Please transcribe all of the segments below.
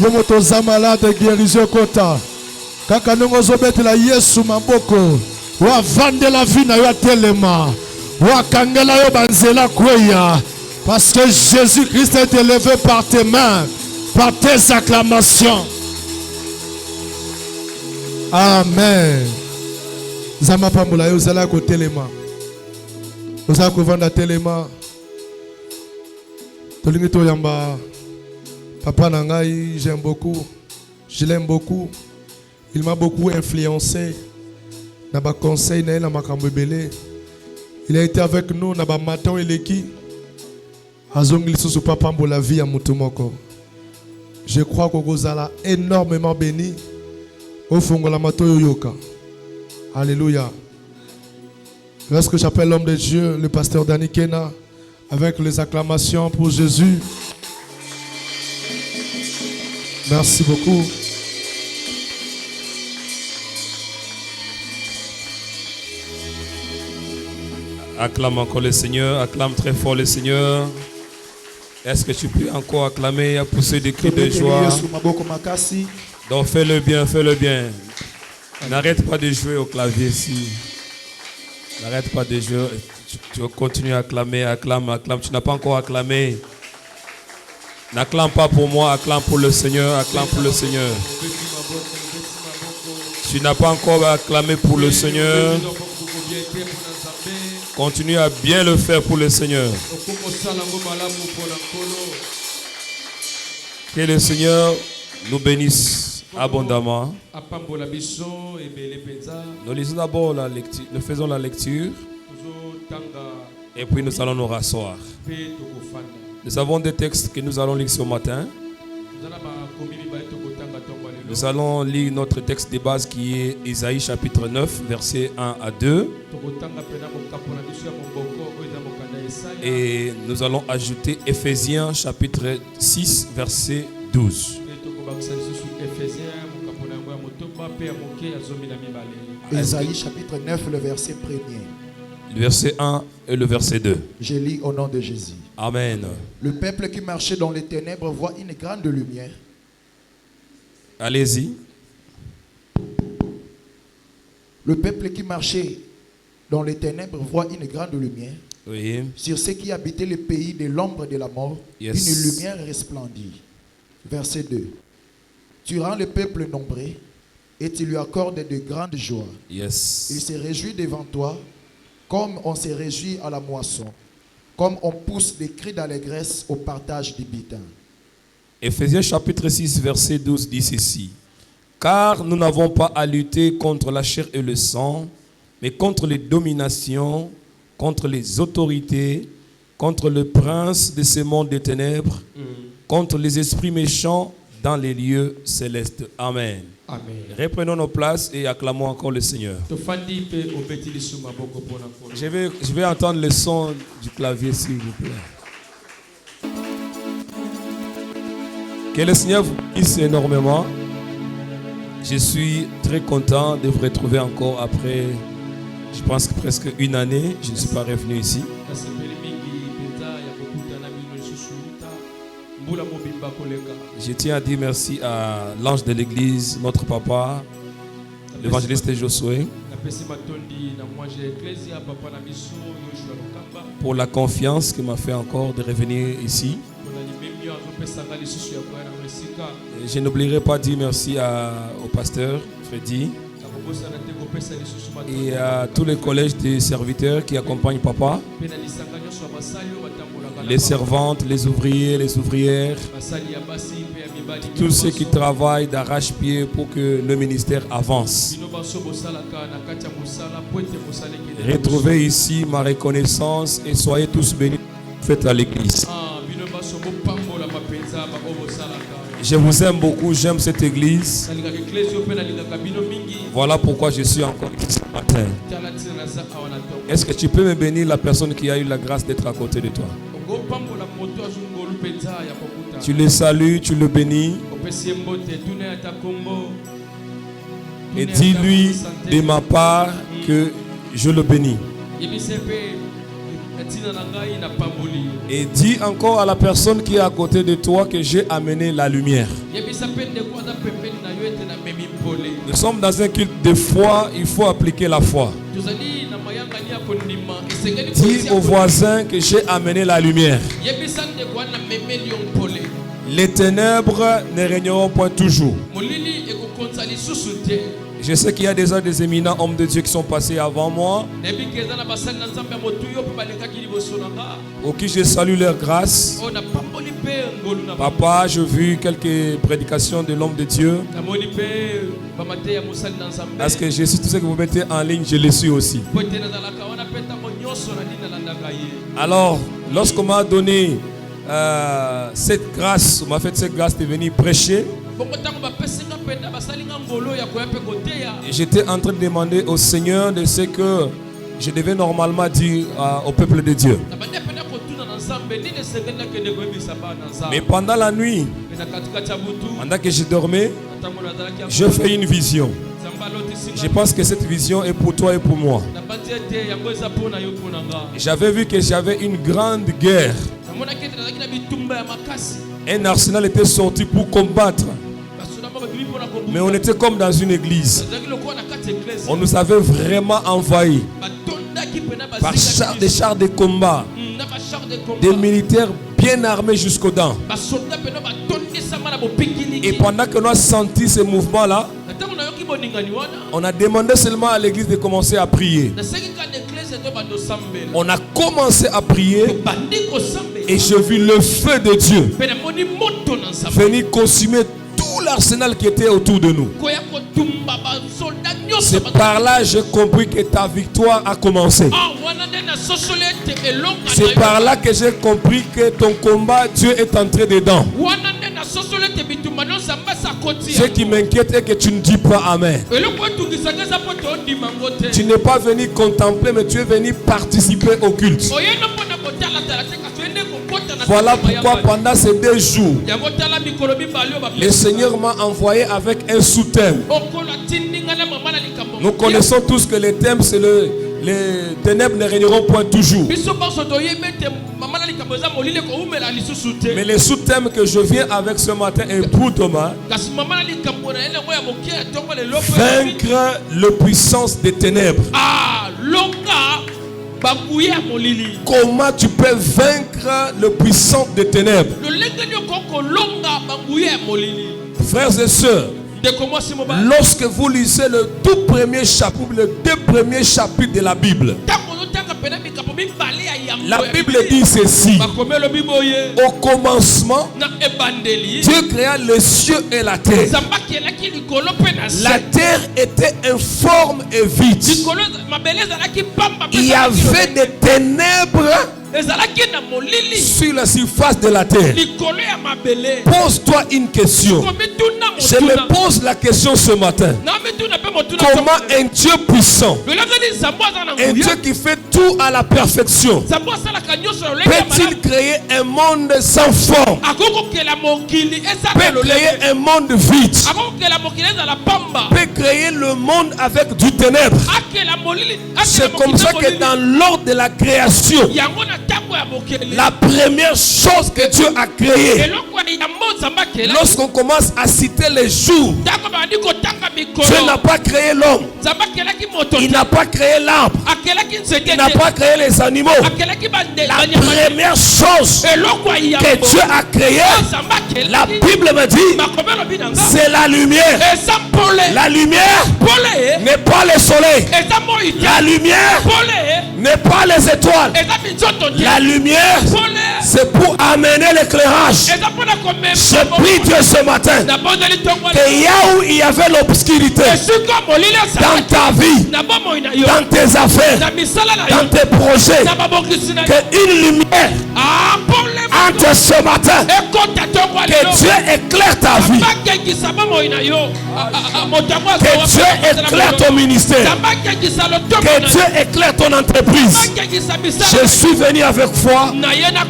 Yomoto zamalade guérison kota. Kaka nongo zobete la Yesu maboko. Wa vande la vie na yo telema. Wa kangela yo banzela kweya. Parce que Jésus-Christ est élevé par tes mains, par tes acclamations. Amen. Zama pambola yo zala ko telema. Oza ko vanda telema. Tolingi to yamba. Papa Nangai, j'aime beaucoup. Je l'aime beaucoup. Il m'a beaucoup influencé. Naba conseil na na makambo belé. Il a été avec nous naba matin eleki. Azongi lisusu papa mbo la vie à mutumoko. Je crois que Gozala énormément béni. Au fongo la mato yoka. Alléluia. Lorsque j'appelle l'homme de Dieu, le pasteur Danny Kena, avec les acclamations pour Jésus. Merci beaucoup. Acclame encore le Seigneur, acclame très fort le Seigneur. Est-ce que tu peux encore acclamer, pousser des cris de joie? Donc fais-le bien, fais-le bien. N'arrête pas de jouer au clavier ici. N'arrête pas de jouer. Tu continues à acclamer, acclame, acclame. Tu n'as pas encore acclamé. N'acclame pas pour moi, acclame pour le Seigneur, acclame pour le Seigneur. Tu n'as pas encore acclamé pour le Seigneur. Continue à bien le faire pour le Seigneur. Que le Seigneur nous bénisse abondamment. Nous lisons d'abord la lecture, nous faisons la lecture et puis nous allons nous rasseoir. Nous avons des textes que nous allons lire ce matin. Nous allons lire notre texte de base qui est Isaïe chapitre 9, versets 1 à 2. Et nous allons ajouter Éphésiens chapitre 6, verset 12. Isaïe chapitre 9, le verset 1er. Le verset 1 et le verset 2. Je lis au nom de Jésus. Amen. Le peuple qui marchait dans les ténèbres voit une grande lumière. Allez-y. Le peuple qui marchait dans les ténèbres voit une grande lumière. Oui. Sur ceux qui habitaient le pays de l'ombre de la mort, Yes. une lumière resplendit. Verset 2. Tu rends le peuple nombreux et tu lui accordes de grandes joies. Yes. Il se réjouit devant toi comme on se réjouit à la moisson, comme on pousse des cris d'allégresse au partage du butin. Éphésiens chapitre 6, verset 12 dit ceci. Car nous n'avons pas à lutter contre la chair et le sang, mais contre les dominations, contre les autorités, contre le prince de ce monde des ténèbres, contre les esprits méchants dans les lieux célestes. Amen. Amen. Reprenons nos places et acclamons encore le Seigneur. Je vais entendre le son du clavier, s'il vous plaît. Que le Seigneur vous bénisse énormément. Je suis très content de vous retrouver encore après, je pense que presque une année. Je ne suis pas revenu ici. Je tiens à dire merci à l'ange de l'église, notre papa, l'évangéliste Josué, pour la confiance qu'il m'a fait encore de revenir ici. Je n'oublierai pas de dire merci au pasteur Freddy et à tous les collèges des serviteurs qui accompagnent papa, les servantes, les ouvriers, les ouvrières, tous ceux qui travaillent d'arrache-pied pour que le ministère avance. Retrouvez ici ma reconnaissance et soyez tous bénis. Faites à l'église. Je vous aime beaucoup, j'aime cette église. Voilà pourquoi je suis encore ici ce matin. Est-ce que tu peux me bénir la personne qui a eu la grâce d'être à côté de toi? Tu le salues, tu le bénis. Et dis-lui de ma part que je le bénis. Et dis encore à la personne qui est à côté de toi que j'ai amené la lumière. Nous sommes dans un culte de foi, il faut appliquer la foi. Dis aux voisins que j'ai amené la lumière. Les ténèbres ne régneront point toujours. Je sais qu'il y a déjà des éminents hommes de Dieu qui sont passés avant moi, au qui je salue leur grâce. Papa, j'ai vu quelques prédications de l'homme de Dieu. Parce que je suis tout ce que vous mettez en ligne, je le suis aussi. Alors, lorsqu'on m'a donné cette grâce, on m'a fait cette grâce de venir prêcher, et j'étais en train de demander au Seigneur de ce que je devais normalement dire au peuple de Dieu. Mais pendant la nuit, pendant que je dormais, je fais une vision. Je pense que cette vision est pour toi et pour moi. J'avais vu que j'avais une grande guerre. Un arsenal était sorti pour combattre. Mais on était comme dans une église. On nous avait vraiment envahis par des chars de combat, des militaires bien armés jusqu'aux dents. Et pendant que nous avons senti ce mouvement-là, on a demandé seulement à l'église de commencer à prier. On a commencé à prier et j'ai vu le feu de Dieu venir consumer tout l'arsenal qui était autour de nous. C'est par là que j'ai compris que ta victoire a commencé. C'est par là que j'ai compris que ton combat, Dieu est entré dedans. Ce qui m'inquiète est que tu ne dis pas Amen. Tu n'es pas venu contempler, mais tu es venu participer au culte. Voilà pourquoi pendant ces 2 jours, le Seigneur m'a envoyé avec un sous-thème. Nous connaissons tous que le thème c'est les ténèbres ne régneront point toujours. Mais le sous-thème que je viens avec ce matin est pour Thomas. Vaincre la puissance des ténèbres. Comment tu peux vaincre le puissant des ténèbres? Frères et sœurs, lorsque vous lisez le tout premier chapitre, le 2 premiers chapitres de la Bible, la Bible dit ceci: au commencement, Dieu créa les cieux et la terre. La terre était informe et vide. Il y avait des ténèbres sur la surface de la terre. Pose-toi une question. Je me pose la question ce matin. Comment un Dieu puissant, un Dieu qui fait tout à la perfection, peut-il créer un monde sans forme? Peut créer un monde vide? Peut créer le monde avec du ténèbre? C'est comme ça que dans l'ordre de la création, la première chose que Dieu a créée, lorsqu'on commence à citer les jours, Dieu n'a pas créé l'homme, il n'a pas créé l'arbre, il n'a pas créé les animaux. La première chose que Dieu a créée, la Bible me dit, c'est la lumière. La lumière n'est pas le soleil. La lumière n'est pas les étoiles. La lumière, c'est pour amener l'éclairage. Je prie Dieu ce matin que là où il y avait l'obscurité dans ta vie, dans tes affaires, dans tes projets, qu'une lumière entre ce matin. Que Dieu éclaire ta vie. Que Dieu éclaire ton ministère. Que Dieu éclaire ton entreprise. Je suis venu avec foi.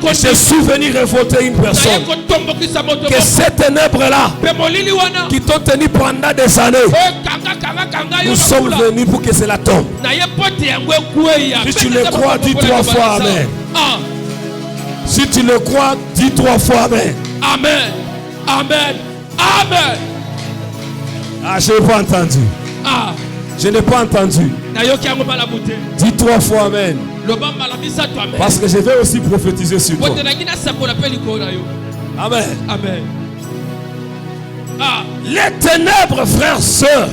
Je suis venu révolter une personne. Que ces ténèbres-là qui t'ont tenu pendant des années, nous sommes venus pour que cela tombe. Si tu le crois, dis 3 fois Amen. Si tu le crois, dis 3 fois Amen. Amen. Amen. Amen. Ah, je n'ai pas entendu. Je n'ai pas entendu. Dis 3 fois Amen. Parce que je vais aussi prophétiser sur toi. Amen. Amen. Les ténèbres, frères, sœurs.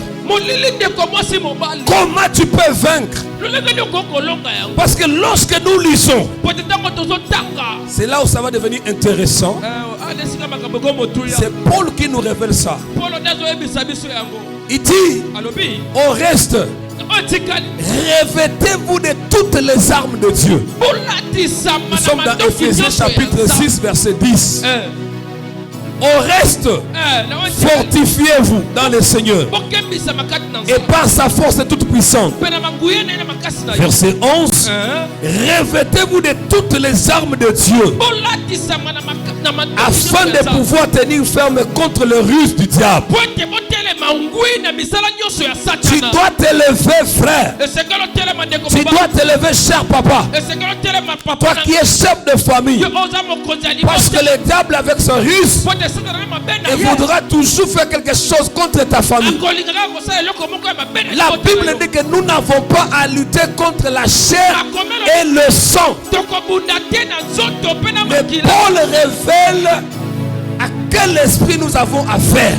Comment tu peux vaincre? Parce que lorsque nous lisons, c'est là où ça va devenir intéressant. C'est Paul qui nous révèle ça. Il dit, au reste, revêtez-vous de toutes les armes de Dieu. Nous sommes dans Éphésiens chapitre 6 verset 10. Au reste, fortifiez-vous dans le Seigneur et par sa force toute puissante. Verset 11. Revêtez-vous de toutes les armes de Dieu afin de pouvoir tenir ferme contre le ruse du diable. Tu dois t'élever, frère. Tu dois t'élever, cher papa. Toi qui es chef de famille. Parce que le diable avec son ruse, il voudra toujours faire quelque chose contre ta famille. La Bible dit que nous n'avons pas à lutter contre la chair et le sang. Mais Paul révèle à quel esprit nous avons affaire.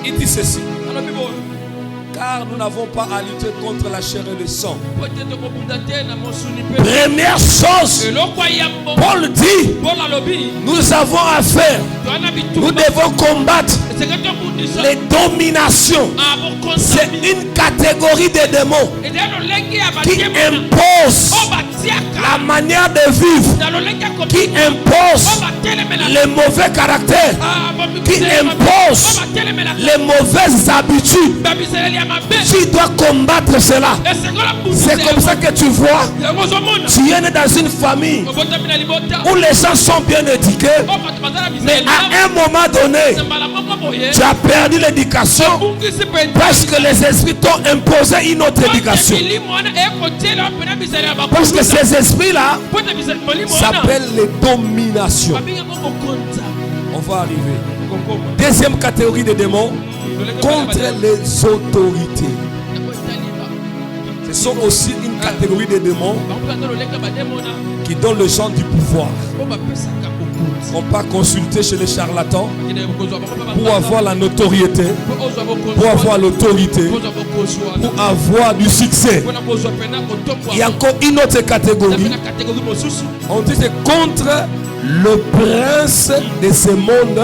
Il dit ceci. Car nous n'avons pas à lutter contre la chair et le sang. Première chose, Paul dit, nous avons affaire, nous devons combattre les dominations. C'est une catégorie de démons qui impose la manière de vivre, qui impose les mauvais caractères, qui impose les mauvaises habitudes. Tu dois combattre cela. C'est comme ça que tu vois, tu es né dans une famille où les gens sont bien éduqués, mais à un moment donné, tu as perdu l'éducation parce que les esprits t'ont imposé une autre éducation. Parce que ces esprits-là s'appellent les dominations. On va arriver. Deuxième catégorie de démons, contre les autorités. Ce sont aussi une catégorie de démons qui donnent le genre du pouvoir. On peut consulter chez les charlatans pour avoir la notoriété, pour avoir l'autorité, pour avoir du succès. Il y a encore une autre catégorie. On dit c'est contre le prince de ce monde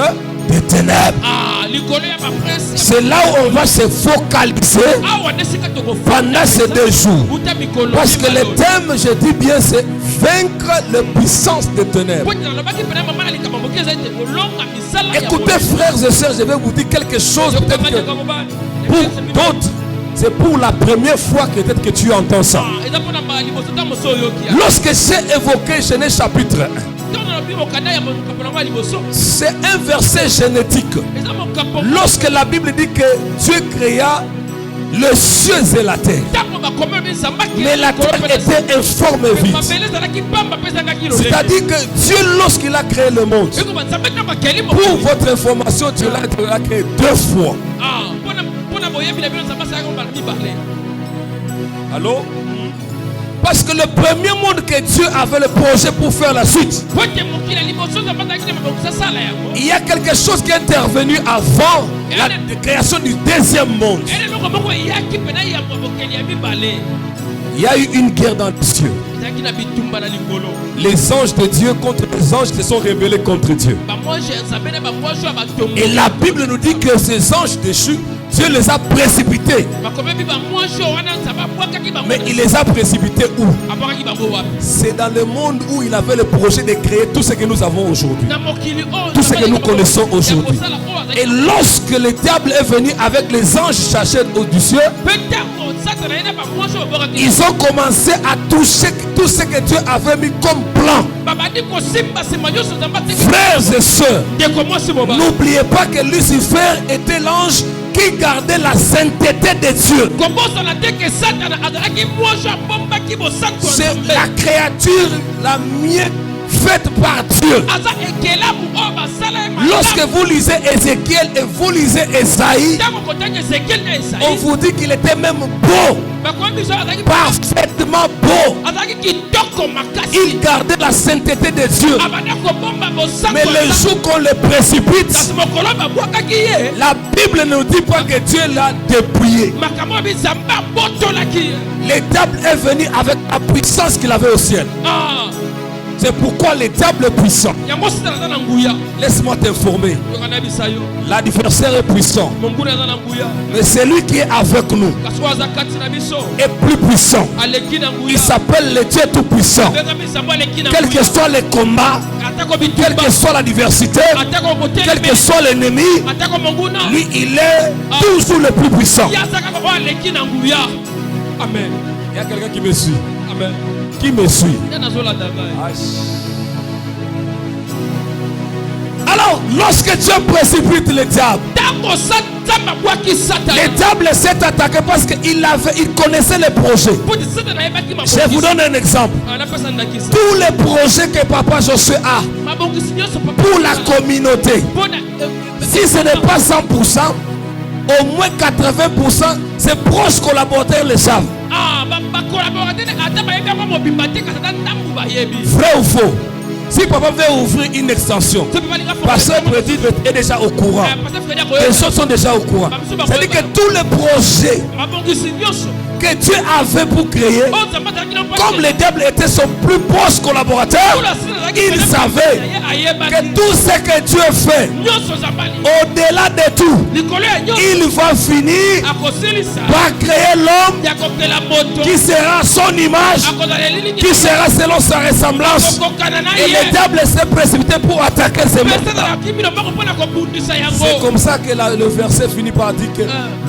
des ténèbres. C'est là où on va se focaliser pendant ces 2 jours. Parce que le thème, je dis bien, c'est vaincre la puissance des ténèbres. Écoutez, frères et sœurs, je vais vous dire quelque chose. Peut-être que pour d'autres, c'est pour la première fois que peut-être que tu entends ça. Lorsque j'ai évoqué Genèse chapitre 1, c'est un verset génétique. Lorsque la Bible dit que Dieu créa le ciel et la terre, mais la terre était informe et vide. C'est-à-dire que Dieu, lorsqu'il a créé le monde, pour votre information, Dieu l'a créé 2 fois. Allô? Parce que le premier monde que Dieu avait le projet pour faire la suite, il y a quelque chose qui est intervenu avant la création du deuxième monde. Il y a eu une guerre dans les cieux. Les anges de Dieu contre les anges se sont rebellés contre Dieu. Et la Bible nous dit que ces anges déchus, Dieu les a précipités. Mais il les a précipités où? C'est dans le monde où il avait le projet de créer tout ce que nous avons aujourd'hui. Tout ce que nous connaissons aujourd'hui. Et lorsque le diable est venu avec les anges cherchés au ciel, ils ont commencé à toucher tout ce que Dieu avait mis comme plan. Frères et sœurs, n'oubliez pas que Lucifer était l'ange qui gardait la sainteté de Dieu. C'est la créature la mieux faite par Dieu. Lorsque vous lisez Ézéchiel et vous lisez Esaïe, on vous dit qu'il était même beau, parfaitement beau. Il gardait la sainteté de Dieu. Mais le jour qu'on le précipite, la Bible ne nous dit pas que Dieu l'a dépouillé. Le diable est venu avec la puissance qu'il avait au ciel. C'est pourquoi le diable est puissant. Laisse-moi t'informer. L'adversaire est puissant. Mais celui qui est avec nous est plus puissant. Il s'appelle le Dieu tout-puissant. Quel que soit le combat, quelle que soit la diversité, quel que soit l'ennemi, lui il est toujours le plus puissant. Amen. Il y a quelqu'un qui me suit. Amen. Qui me suit? Alors, lorsque Dieu précipite le diable, le diable s'est attaqué parce qu'il connaissait les projets. Je vous donne un exemple. Tous les projets que Papa Josué a pour la communauté, si ce n'est pas 100%, au moins 80%, ses proches collaborateurs le savent. Vrai ou faux? Si papa veut ouvrir une extension, pasteur prédit est déjà au courant. Les choses sont déjà au courant. C'est-à-dire que tous les projets que Dieu avait pour créer, comme le diable était son plus proche collaborateur, il savait que tout ce que Dieu fait, au-delà de tout, il va finir par créer l'homme qui sera son image, qui sera selon sa ressemblance. Et le diable s'est précipité pour attaquer ces mondes. C'est comme ça que le verset finit par dire que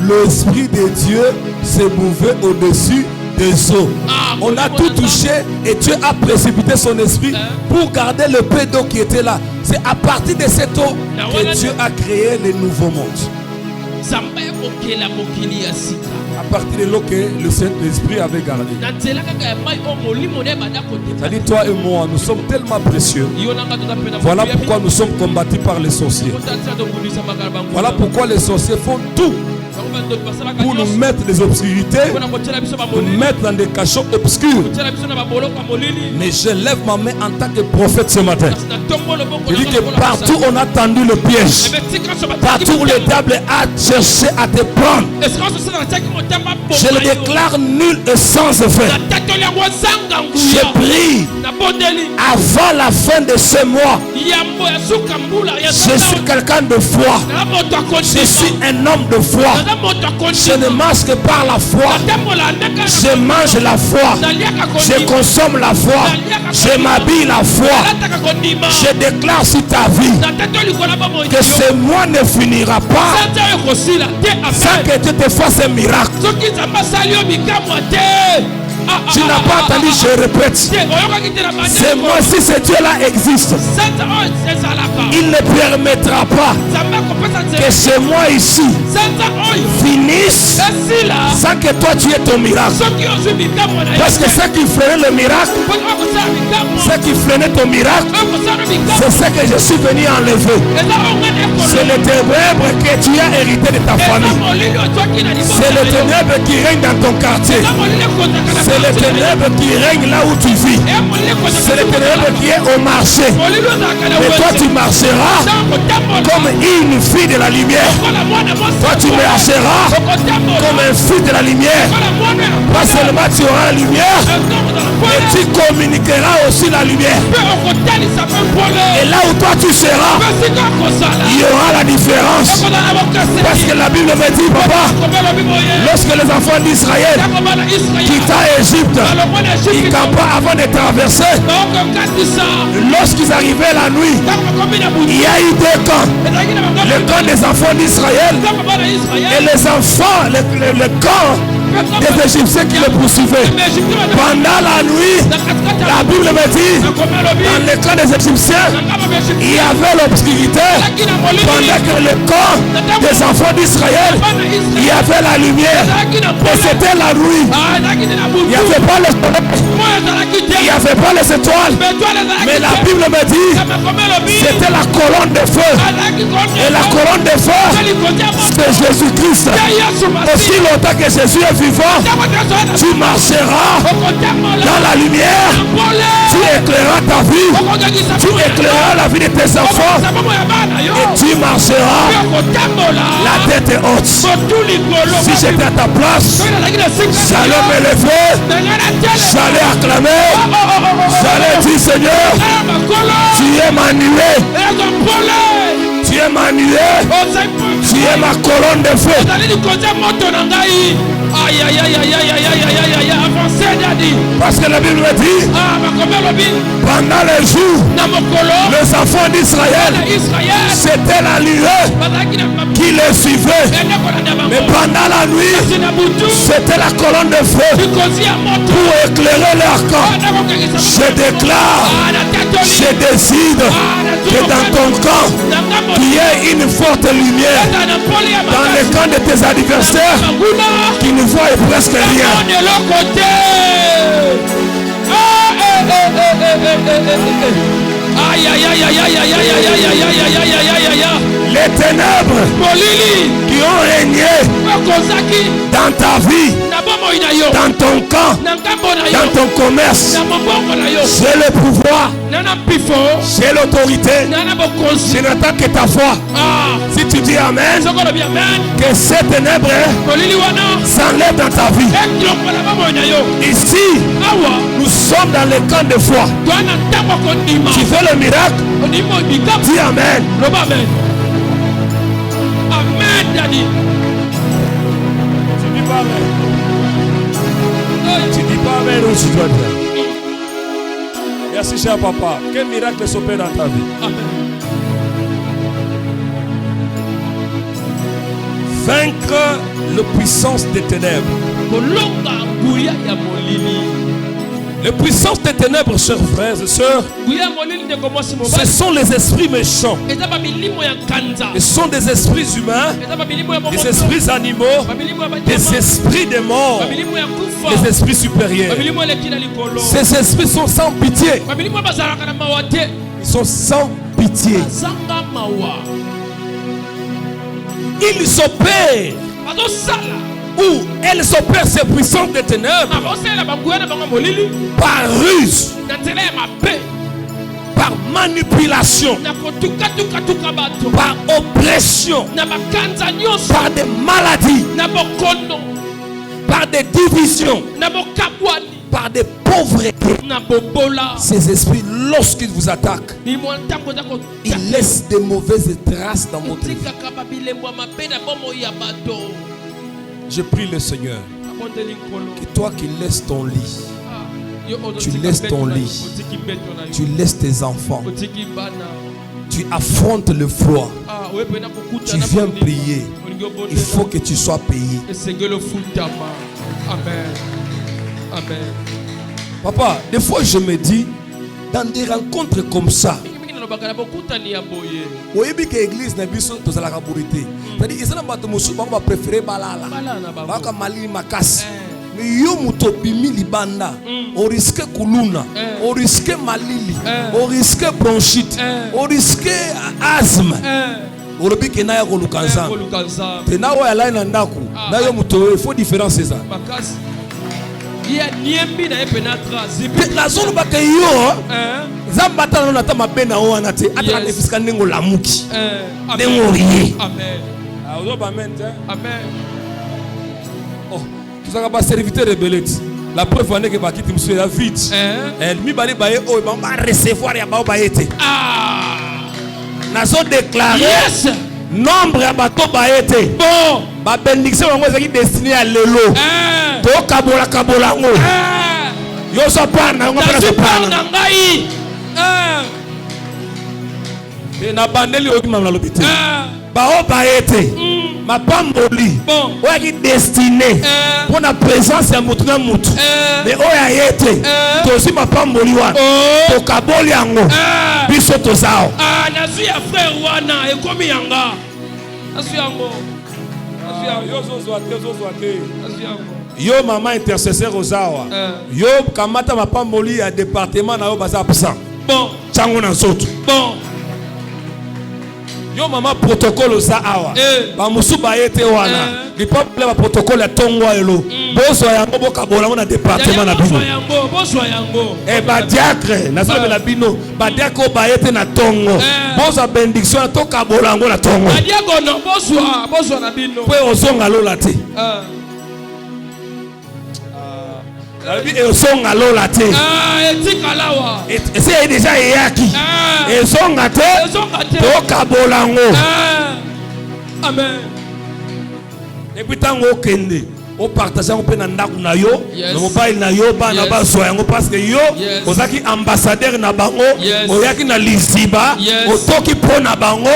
l'Esprit de Dieu s'est mouvé au-dessus des eaux. On a tout touché et Dieu a précipité son esprit pour garder le peu d'eau qui était là. C'est à partir de cette eau que Dieu a créé le nouveau monde. À partir de l'eau que le Saint-Esprit avait gardé. C'est-à-dire toi et moi, nous sommes tellement précieux. Voilà pourquoi nous sommes combattus par les sorciers. Voilà pourquoi les sorciers font tout pour nous mettre des obscurités, nous mettre dans des cachots obscurs. Mais je lève ma main en tant que prophète ce matin. Je dis que partout on a tendu le piège, partout où le diable a cherché à te prendre, je le déclare nul et sans effet. Je prie avant la fin de ce mois. Je suis quelqu'un de foi. Je suis un homme de foi. Je ne mange que par la foi. Je mange la foi. Je consomme la foi. Je m'habille la foi. Je déclare sur ta vie que ce mois ne finira pas sans que Dieu te fasse un miracle. Tu n'as pas entendu, je répète. Ce mois-ci, ce Dieu-là existe. Il ne permettra pas que ce mois ici finisse sans que toi tu aies ton miracle. Parce que ce qui freinait le miracle, ce qui freinait ton miracle, c'est ce que je suis venu enlever. C'est le ténèbre que tu as hérité de ta famille. C'est le ténèbre qui règne dans ton quartier. C'est le ténèbre qui règne là où tu vis. C'est le ténèbre qui est au marché. Et toi tu marcheras comme une fille de la lumière. Toi tu marcheras comme un fils de la lumière. Pas seulement tu auras la lumière, Et tu communiqueras aussi la lumière. Et là où toi tu seras, il y aura la différence. Parce que la Bible me dit, papa, lorsque les enfants d'Israël quittaient Égypte, ils campaient avant de traverser. Lorsqu'ils arrivaient la nuit, il y a eu deux camps. Le camp des enfants d'Israël et les enfants, le camp des Égyptiens qui les poursuivaient. Pendant la nuit, la Bible me dit, dans le camp des Égyptiens, il y avait l'obscurité. Pendant que le camp des enfants d'Israël, il y avait la lumière. Et c'était la nuit. Il n'y avait pas le soleil. Il n'y avait pas les étoiles. Mais la Bible me dit, c'était la colonne de feu. Et la colonne de feu, c'est Jésus-Christ. Aussi longtemps que Jésus est vivant, tu marcheras dans la lumière. Tu éclaireras ta vie. Tu éclaireras la vie de tes enfants. Et tu marcheras la tête haute. Si j'étais à ta place, j'allais me lever, j'allais acclamer, j'allais dire, Seigneur, tu es ma nuée, tu es ma nuée, tu es ma colonne de feu. Aïe aïe aïe aïe aïe aïe aïe aïe aïe, avancez Daddy. Parce que la Bible me dit, pendant les jours, les enfants d'Israël, c'était la lueur qui les suivait. Mais pendant la nuit, c'était la colonne de feu pour éclairer leur camp. Je déclare, je décide que dans ton camp, il y ait une forte lumière. Dans le camp de tes adversaires, qui ne voient presque rien. Aïe aïe aïe aïe aïe aïe aïe aïe aïe aïe aïe aïe. Les ténèbres qui ont régné dans ta vie, dans ton camp, dans ton commerce, j'ai le pouvoir, j'ai l'autorité. Je n'attends que ta foi. Si tu dis Amen, que ces ténèbres s'enlèvent dans ta vie. Ici, nous sommes dans le camp de foi. Tu fais le miracle, dis Amen. Amen, Daddy. Tu dis pas Amen. Tu dis pas Amen ou tu dois dire. Merci cher papa. Quel miracle s'opère dans ta vie. Amen. Vaincre la puissance des ténèbres. Les puissances des ténèbres, chers frères et sœurs, ce sont les esprits méchants. Ce sont des esprits humains, des esprits animaux, des esprits des morts, des esprits supérieurs. Ces esprits sont sans pitié. Ils sont sans pitié. Ils s'opèrent. Où elles opèrent ces puissances des ténèbres par ruse, par manipulation, par oppression, par des maladies, par des divisions, par des pauvretés. Ces esprits, lorsqu'ils vous attaquent, ils laissent de mauvaises traces dans votre vie. Je prie le Seigneur que toi qui laisses ton lit, tu laisses ton lit, tu laisses tes enfants, tu affrontes le froid, tu viens prier, il faut que tu sois payé. Amen. Amen. Papa, des fois je me dis, dans des rencontres comme ça, oyebi ke église na biso tozalaka burité. C'est-à-dire ezala bato mosusu bango ba préférer balala. Baka malili makasi. Mais yo muto bimi libanda, on risque kuluna, on risque malili, on risque bronchite, on risque asthme. Olobi ke na ya kolukanza. Tena wa la na ndaku. Na yo muto il faut différence ça. La zone baka yo zambata na nata mabena o anate atala nefisika ndengo lamuki ndengo riye. Amen. Amen. Amen. Oh, tu sera pas serviteur de belette. La preuve en est que Bakiti Moussou est vide. Elle mi bali baye oh va recevoir ya ba baete. Nazo déclaré nombre ya bato baete. Bon. Ba bénédiction ngo ezaki destiné à lelo. To kabola kabola ngo. Yo so pana ngo para so pana. Et na bandeli oki mamla lobité. Ba o baete. Ma pamboli. Bon. O qui destiné pour la présence ya mutu na mutu. Mais o ya yete. To si ma pamboli wa. To kaboli yango. Biso to zao. Nazu ya frère wana ekomi yanga. Nazu yango. Yo zo yo maman intercesseur ozawa. Yo kamata ma pamboli ya département na yo baza absent. Bon. Chango na soto. Bon. Yo mama protocole oza awa. Ba musu ba yete wana. Li peuple ba protocole ya tongwa elo. Bozo yango boka bola na département na bino. Bozo yango. Ba diacre na salle la bino. Ba diacre ba yete na tongo. Bozo benediction to ka bola ngo na tongo. Ba diacre no bozo na bino. Pe ozonga lola te. Ezonga lola te. Etika lawa. C'est déjà yaki. Ezonga te. To kabola ngo. Amen. Et puis tango kende. O partager on pe na ndaku na yo, na mobile na yo ba na ba so yango parce que yo ozaki ambassadeur na bango, oyaki na liziba, otoki po na bango,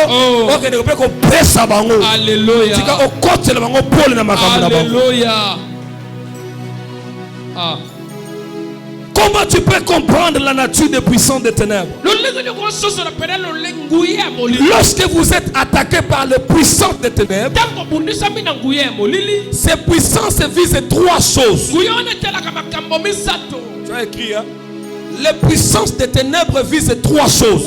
okende ko pe ko pesa bango. Alléluia. Tika o kote na bango pole na makambo na bango. Alléluia. Comment tu peux comprendre la nature des puissants des ténèbres? Lorsque vous êtes attaqué par les puissants des ténèbres, ces puissances visent trois choses. Tu as écrit, hein? Les puissances des ténèbres visent trois choses.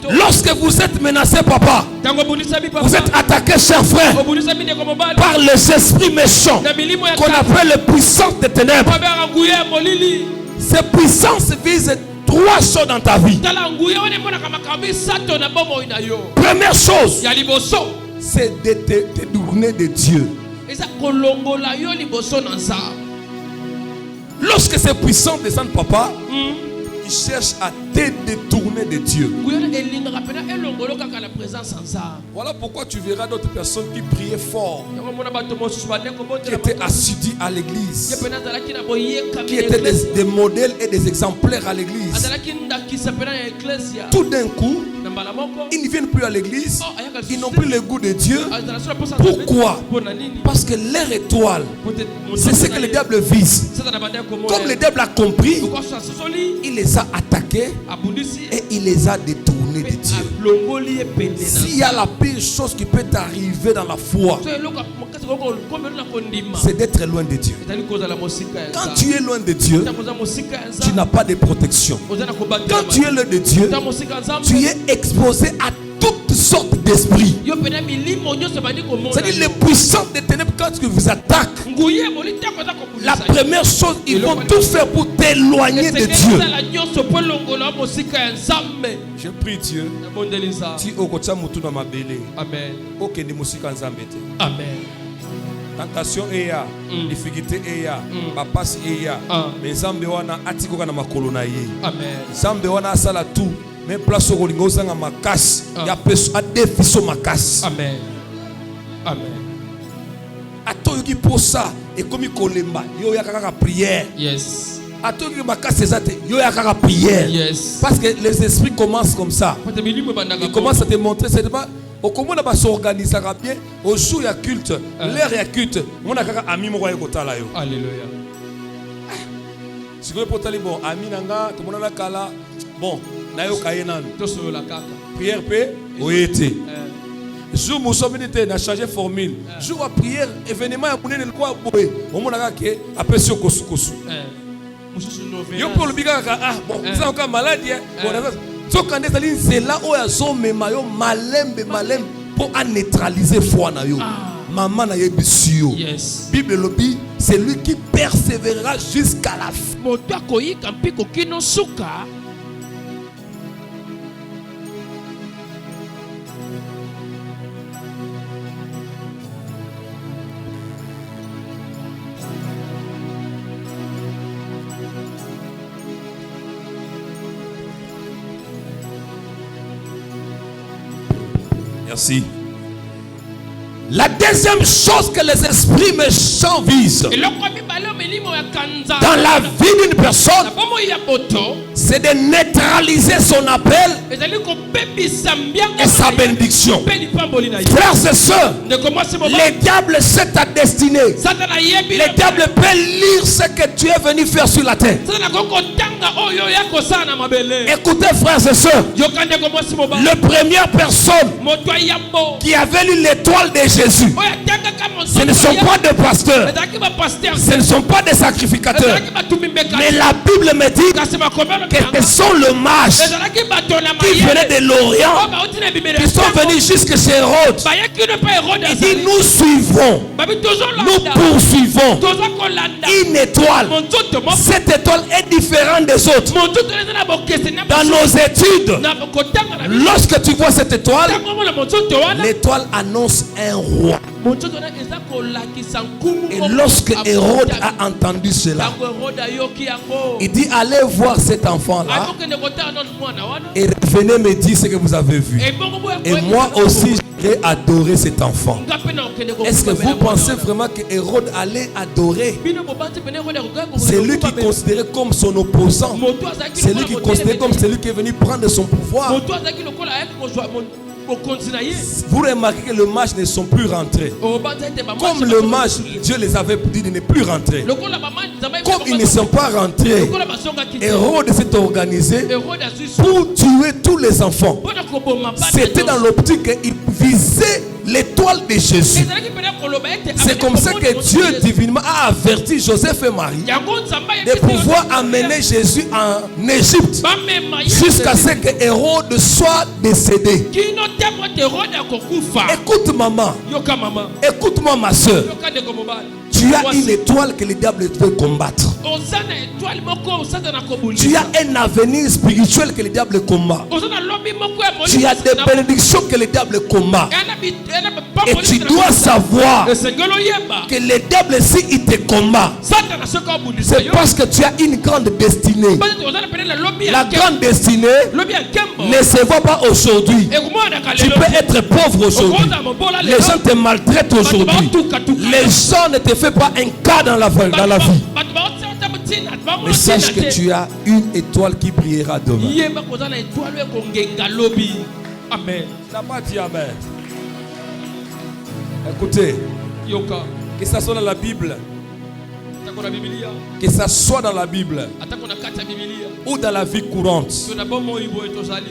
Lorsque vous êtes menacé, papa, vous êtes attaqué, cher frère, par les esprits méchants qu'on appelle les puissances des ténèbres. Ces puissances visent trois choses dans ta vie. Première chose, c'est de te détourner de Dieu. Lorsque ces puissants descendent, papa, ils cherchent à te détourner de Dieu. Voilà pourquoi tu verras d'autres personnes qui priaient fort, qui étaient assidus à l'église, qui étaient des modèles et des exemplaires à l'église. Tout d'un coup, ils ne viennent plus à l'église, ils n'ont plus le goût de Dieu. Pourquoi? Parce que leur étoile, c'est ce que le diable vise. Comme le diable a compris, il les a attaqués et il les a détournés de Dieu. S'il y a la pire chose qui peut t'arriver dans la foi, c'est d'être loin de Dieu. Quand tu es loin de Dieu, tu n'as pas de protection. Quand tu es loin de Dieu, tu es exposé à toutes sortes d'esprits. C'est-à-dire les puissants des ténèbres, quand ils vous attaquent, la première chose, ils vont tout faire pour t'éloigner de Dieu. Je prie Dieu. Amen. Tentation eya, difficulté eya, papas eya, mais Zambe wana atikoka na makolo na ye. Amen. Zambe wana asala tout, mais place au kolingo zanga makasi, ya peso a défiso makasi. Amen. Amen. Atoyoki pour ça et comme il kolemba, yo ya kaka prière. Yes. Atoyoki makasi ezate, yo ya kaka prière. Yes. Parce que les esprits commencent comme ça. Ils commencent à te montrer, c'est pas au comment on va s'organiser bien au jour ya culte, l'heure ya culte, on a kaka ami mo kotala yo. Alléluia. Si vous pouvez bon ami nanga, tout le monde a kala bon, na yo kayenan. Prière paix, oyete. Jour nous sommes venus na changer formule. Jour à prière, événement ya bunene quoi boye. On mona ka ke après sur kosu kosu. Yo pour le biga ah bon, ça encore maladie. Bon, so quand c'est là où ya zo mema yo malembe pour neutraliser foi na yo. Maman na ye bisio. Yes. Bible lobi, c'est lui qui persévérera jusqu'à la fin. Moto koyika mpiko kino suka. Merci. La deuxième chose que les esprits méchants visent dans la vie d'une personne, c'est de neutraliser son appel et sa bénédiction. Frères et sœurs, le diable sait ta destinée. Le diable peut lire ce que tu es venu faire sur la terre. Écoutez, frères et sœurs, la première personne qui avait lu l'étoile de Jésus, ce ne sont pas des pasteurs, ce ne sont pas des sacrificateurs, mais la Bible me dit que ce sont les mages qui venaient de l'Orient, qui sont venus jusque chez Hérode. Il dit: nous suivons, nous poursuivons une étoile. Cette étoile est différente des autres. Dans nos études, lorsque tu vois cette étoile, l'étoile annonce un roi. Et lorsque Hérode a entendu cela, il dit: allez voir cet enfant-là et revenez me dire ce que vous avez vu. Et moi aussi, j'ai adoré cet enfant. Est-ce que vous pensez vraiment que Hérode allait adorer celui qui considérait comme son opposant, celui qui considérait comme celui qui est venu prendre son pouvoir? Vous remarquez que les mages ne sont plus rentrés. Comme le mage, Dieu les avait dit de ne plus rentrer. Comme ils ne sont pas rentrés, Hérode s'est organisé pour tuer tous les enfants. C'était dans l'optique qu'il visait l'étoile de Jésus. C'est comme ça que Dieu divinement a averti Joseph et Marie de pouvoir amener Jésus en Égypte jusqu'à ce que Hérode soit décédé. Écoute maman, écoute-moi ma soeur. Tu as une étoile que le diable veut combattre. Tu as un avenir spirituel que le diable combat. Tu as des bénédictions que le diable combat. Et tu dois savoir que le diable, si il te combat, c'est parce que tu as une grande destinée. La grande destinée ne se voit pas aujourd'hui. Tu peux être pauvre aujourd'hui. Les gens te maltraitent aujourd'hui. Les gens ne te font pas un cas dans la vie. Mais sache que tu as une étoile qui brillera demain. Amen. Ça n'a pas dit amen. Écoutez, que ça soit dans la Bible, que ça soit dans la Bible ou dans la vie courante,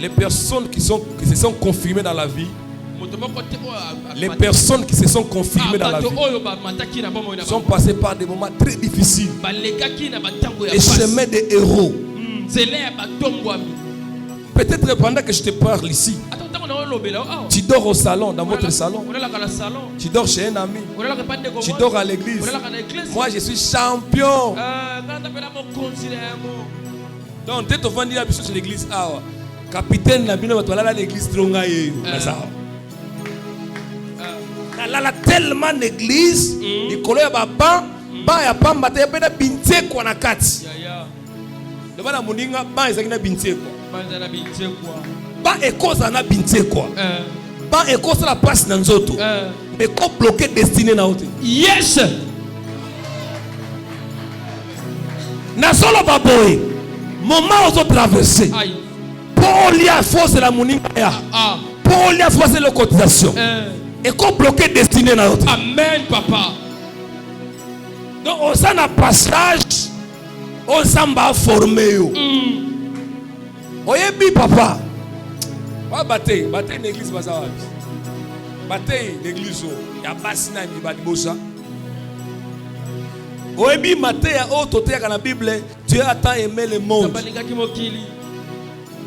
les personnes qui se sont confirmées dans la vie, les personnes qui se sont confirmées dans la vie sont passées par des moments très difficiles, les chemins des héros. Peut-être pendant que je te parle ici, tu dors au salon, dans votre salon, tu dors chez un ami, tu dors à l'église. Moi je suis champion. Donc dès que tu vas dire à l'église, capitaine n'a bien à l'église tellement d'église, il collait à papa, il y a pas matin, il y a binté quoi na kati. Devant la moninga, ba ezakina binté quoi. Ba ekoza na binté quoi. Ba ekoza la place na nzoto. Mais ko bloquer destinée na ote. Yes. Na solo baboy. Moment aux traverser. Pour lui force la moninga ya. Pour lui forcer la cotisation. Et qu'on bloquer destinée na ote. Amen papa. Donc on s'en a passage. On s'en va former yo. Oyebi papa. Wa bataille l'église baza wapi. Bataille l'église ya basina ni badibosa. Oyebi Matthieu o totea kana Bible, Dieu a tant aimé le monde.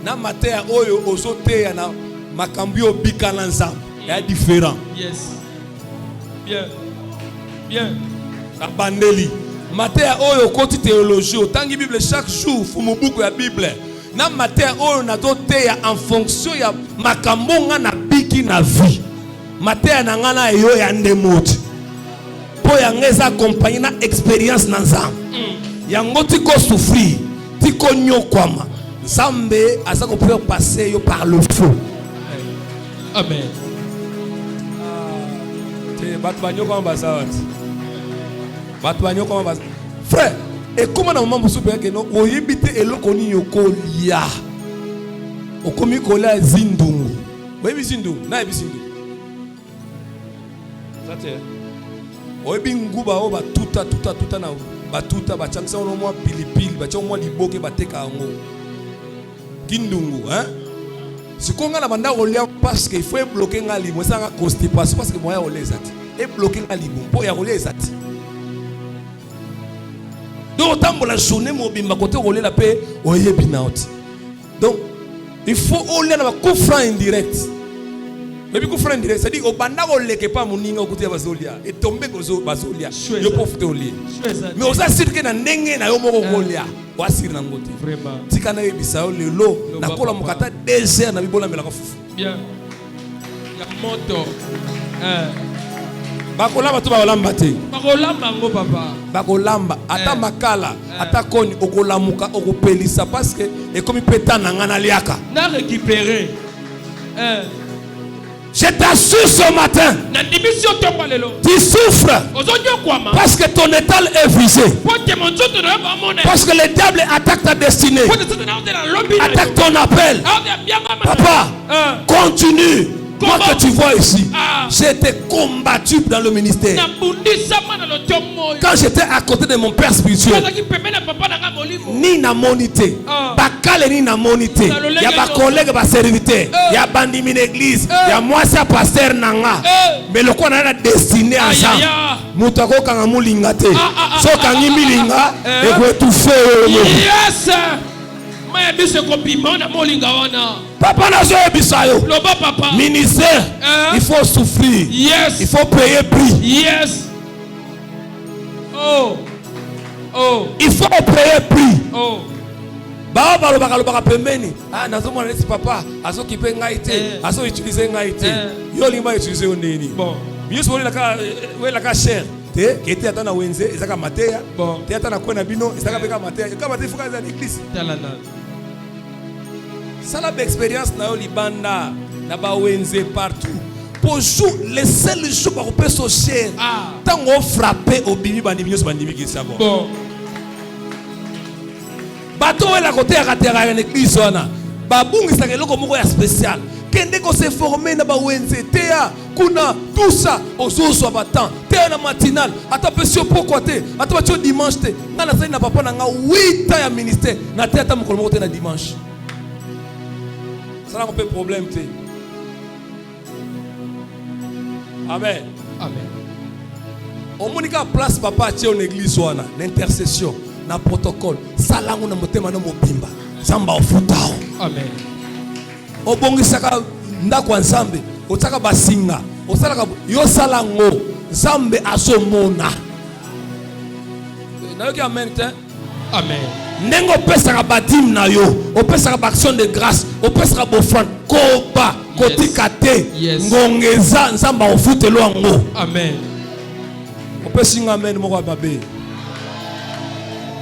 Na Matthieu oyo ozotea na makambio bikana nzambe. Ya différent. Yes. Bien. Bien. La bandeli. Matthieu oyo koti théologie, otangi Bible chaque jour, fumu buku ya Bible. Na Matthieu oyo na totea en fonction ya makambonga na biki na vie. Matthieu na ngana yo ya ndemoti. Po ya ngeza accompagner na expérience na nzambe. Yango tiko souffrir, tiko nyokwama. Nzambe asa ko faire passer yo par le feu. Amen. Frère, et comment on m'a dit que non, on évite et l'okoni yokolia. Okomi kola zindungu. Oui, zindungu. Na zindungu. Ça tient. Oyebi nguba o ba tuta na ba tuta ba changisa ono mwa pilipili ba changisa mwa liboke ba teka ngo. Kindungu, hein? Si konga na banda olia parce que il faut bloquer ngali, moi ça nga constipation parce que moi ya oleza ti. Et bloquer ngali bon, po ya oleza ti. Donc autant la journée mobimba côté roler la paix oyebi naoti. Donc il faut olia na coup franc indirect. Mais coup franc indirect, c'est-à-dire au banda oleke pas moninga côté bazolia et tomber gozo bazolia. Yo profiter olia. Mais on s'assure que na ndenge na yo moko golia. Wasir na ngote. Vraiment. Tikana yebisa o lelo na kola mokata désert na bibola melaka fufu. Bien. Ya moto. Bakolamba to bakolamba te. Bakolamba ngo papa. Bakolamba ata makala ata koni okolamuka okopelisa parce que et comme péta na ngana liaka. Na récupérer. Je t'assure ce matin. Tu souffres parce que ton étal est visé. Parce que le diable attaque ta destinée. Attaque ton appel. Papa, continue. Moi que tu vois ici, j'ai été combattu dans le ministère. Quand j'étais à côté de mon père spirituel, ni na monité, bakale ni na monité, il y a des collègues, des serviteurs, il y a bandi min église, il y a moi ça pasteur nanga. Mais le quoi na destiné ensemble. Mutako kanga mulingate, so kangi milinga et go tout faire. Yes. Papa n'a jamais bisayo. Ministère, il faut souffrir. Yes. Il faut payer prix. Yes. Oh. Oh. Il faut payer prix. Oh. Baba baka pembeni. Ah nazo mwana nesi papa, aso kipe ngaite, aso utiliser ngaite. Yo limba utiliser oneni. Bon. Biso we la ka cher. Te qui ata na wenze ezaka mateya. Bon. Te ata na kwena bino ezaka beka mateya. Kama te fuka za l'église. Talana. Ça la expérience na libanda na ba wenze partout. Pour jour les seuls jours pour peut so cher. Tant on frapper au bimi bandimi so bandimi qui ça bon. Bato la côté à terre en église wana. Babungi sa keloko moko ya spécial. Kende ko se former na ba wenze tea kuna tout ça aux so battant. Tea na matinal, ata pesio pourquoi te, ata batio dimanche te. Na na na papa na nga 8 ans ya ministère. Na tea ta mokolo moko te na dimanche. Ça n'a pas de problème. Amen. Amen. Au monika place papa tient en église wana l'intercession na protocole salangu na motema na mobimba zamba ofutao. Amen. Obongisaka ndako nzambe otaka basinga osalaka yo salango zambe asomona. Na yoki amen te. Amen. Nengo pesaka batim na yo, opesaka action de grâce, opesaka bofrande koba kotika te ngongeza nzamba ofutelo ngo. Amen. Opesinga amen moko babe.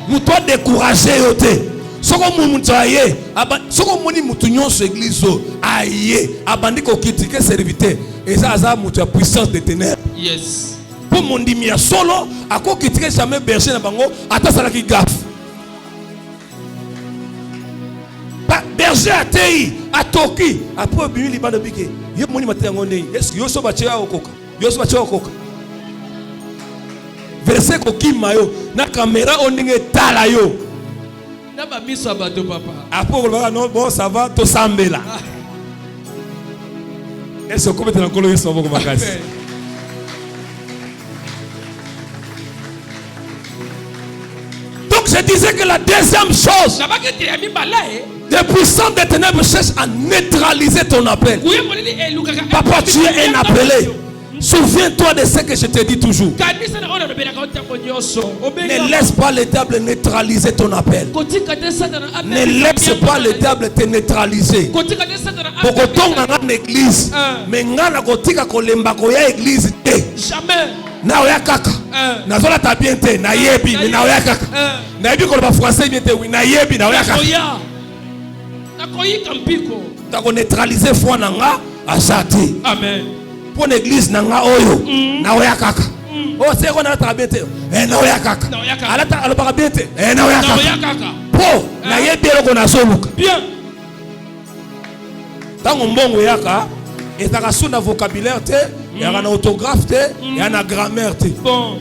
Muto décourager yo te. Soko mumuntu aye, soko moni mutu nyonso église aye, abandi ko critiquer serviteur, eza aza mutu ya puissance de ténèbres. Yes. Pour mon dimia solo, ako critiquer jamais berger na bango, ata salaki gaffe. Berger a tei, a toki, après bimi liba de bike. Yo moni matin ngondei. Est-ce que yo so batia okoka? Yo so batia okoka. Verset ko kimayo na caméra oninge tala yo. Na ba miso bato papa. Après ko ba non bon ça va to sambela. Est-ce que ko mettre en colo yo so boko makasi. Donc je disais que la deuxième chose, les puissants des ténèbres cherchent à neutraliser ton appel. Papa, tu es un appelé. Souviens-toi de ce que je te dis toujours. Ne laisse pas le diable neutraliser ton appel. Ne laisse pas le diable te neutraliser. Bokotonga na église, mais ngana kotika kolemba koya église te. Jamais. Na oya kaka. Na zola ta bien te, na yebi, mais na oya kaka. Na yebi ko ba français bien te, oui, na yebi na oya kaka. Na ko neutraliser foi nanga asati. Amen. pour l'église nanga oyo na oya kaka oh c'est qu'on a travaillé na oya kaka ala ba bien na oya kaka po na yebi eloko na soluka Bien. tango mbongo yaka ezaka suna vocabulaire te yaka na orthographe te ya na grammaire te Bon.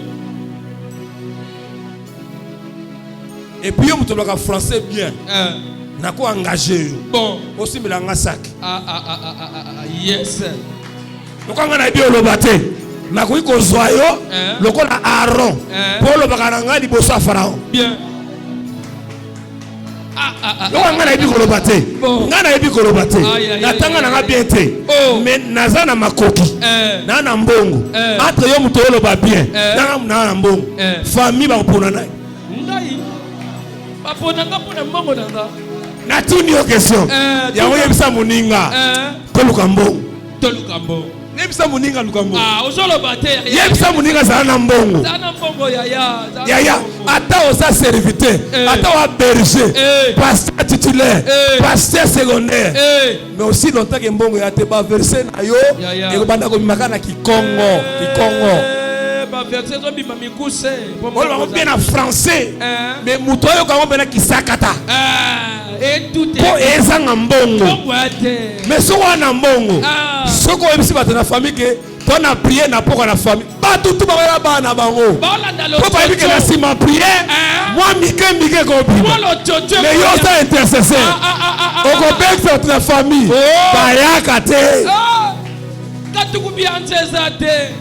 et puis yo mutolaka français bien nako engagé Bon. aussi melanga sac Yes. lokanga na bio lobate nakoki kozwa yo lokola Aaron po lobaka na ngai liboso ya Pharaon Bien. lokanga na yebi koloba te ngai na yebi koloba te natanga na nga bien te mais naza na makoki na na mbongo entre yo moto oloba bien na mbongo famille bakopona nai Ngai. Baponanga pona mbongo nanga. natuni yo question yango yebisa moninga toluka mbongo Toluka mbongo. yebisa moninga luka mbongo Ozoloba te. yebisa moninga zala na mbongo Zana mbongo yaya. yaya ata oza serviteur ata wa berger pasteur titulaire pasteur secondaire mais aussi longtemps que mbongo ya te ba verser na yo ekobanda komimaka na kikongo Ba verset zo bima mikuse. on bien en français mais muto yo kango bena kisakata Et tout est. po ezanga mbongo Mbongo ate. mais soko wana mbongo soko oyebisi bato na famille ke to na prier na poko na famille bato tu bakoya bana bango po bayebi ke na nsima prier mwa mike kobima mais yo oza intercesseur okobekisa bato na famille bayaka te katukubianzeza te.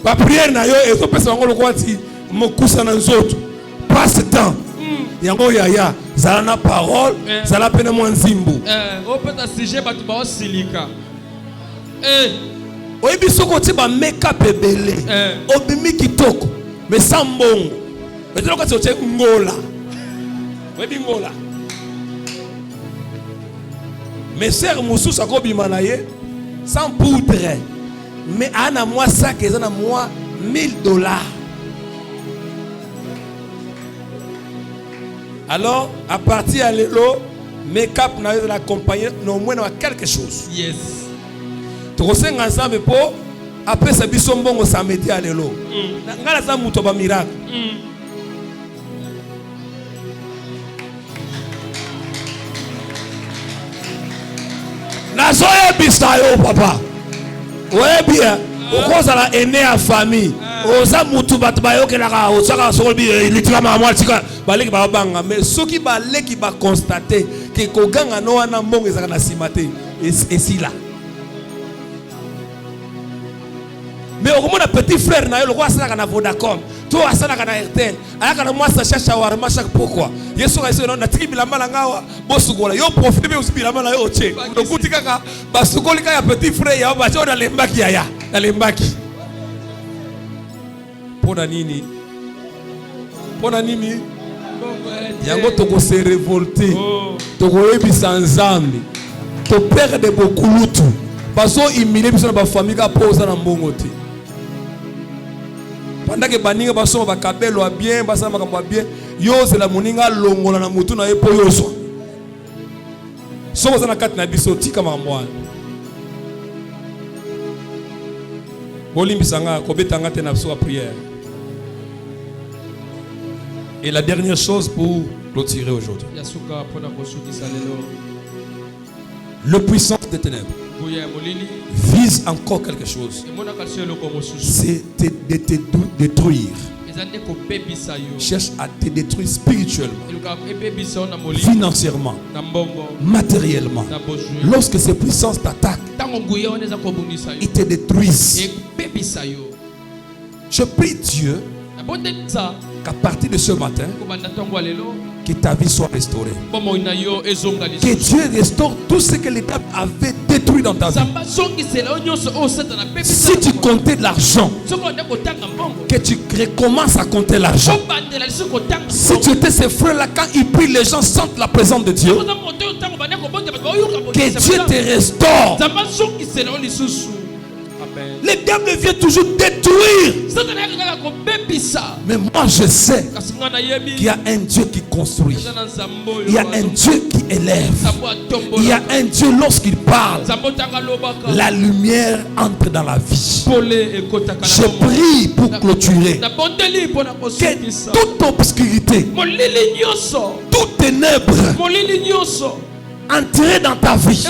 bapriere na yo ezopesa bango lokola ti mokusa na nzoto passe temps yango yaya zala na parole zala pene mwa nzimbu opesa sujet bato baosilika oyebi soki oti bamekap ebele obimi kitoko mais sa mbongo eteloko ti otie ngola oyebi ngola mais sere mosusu akobima na ye sans poudre mais ana mwa sac eza na mwa $1000. Alors à partir à l'élo make-up na yo de la compagnie no moins na quelque chose. Yes. Tokosenga ensemble po après ça biso mbongo samedi à l'élo. Ngala za muto ba miracle. Nazoye bisayo papa. Ouais bien. Okozala aîné à famille. Oza mutu bato bayokelaka osaka sokoli litila mama tika baleki ba banga mais soki baleki ba constater que koganga no wana mbongo ezaka na simate esila. Mais au moins petit frère na yo lokwa asala na Vodacom to asala na Airtel ayaka na mwasa chacha warma chaque pourquoi yeso ka yeso na tiki bilamba na ngawa bosukola yo profite aussi bilamba na yo che dokuti kaka basukoli ka ya petit frère ya ba chona lembaki ya na lembaki pona nini yango toko se révolter toko yebisa nzambe to perdre beaucoup lutu baso humilier biso na ba famille ka posa na mbongo te pendant que baninga baso ba kabelo a bien basa makambo bien yo c'est la moninga longola na mutu na epo yoso soko za na kati na biso tika makambo bolimbisanga kobetanga te na biso prière. Et la dernière chose pour clôturer aujourd'hui. Le puissance des ténèbres vise encore quelque chose. C'est de te détruire. Cherche à te détruire spirituellement, financièrement, matériellement. Lorsque ces puissances t'attaquent, ils te détruisent. Je prie Dieu qu'à partir de ce matin, que ta vie soit restaurée. Que Dieu restaure tout ce que l'État avait détruit dans ta vie. Si tu comptais de l'argent, que tu recommences à compter l'argent. Si tu étais ces frères-là, quand ils prient, les gens sentent la présence de Dieu. Que Dieu te restaure. Le diable vient toujours détruire. Mais moi je sais qu'il y a un Dieu qui construit. Il y a un Dieu qui élève. Il y a un Dieu lorsqu'il parle, la lumière entre dans la vie. Je prie pour clôturer que toute obscurité, toute ténèbre entrer dans ta vie.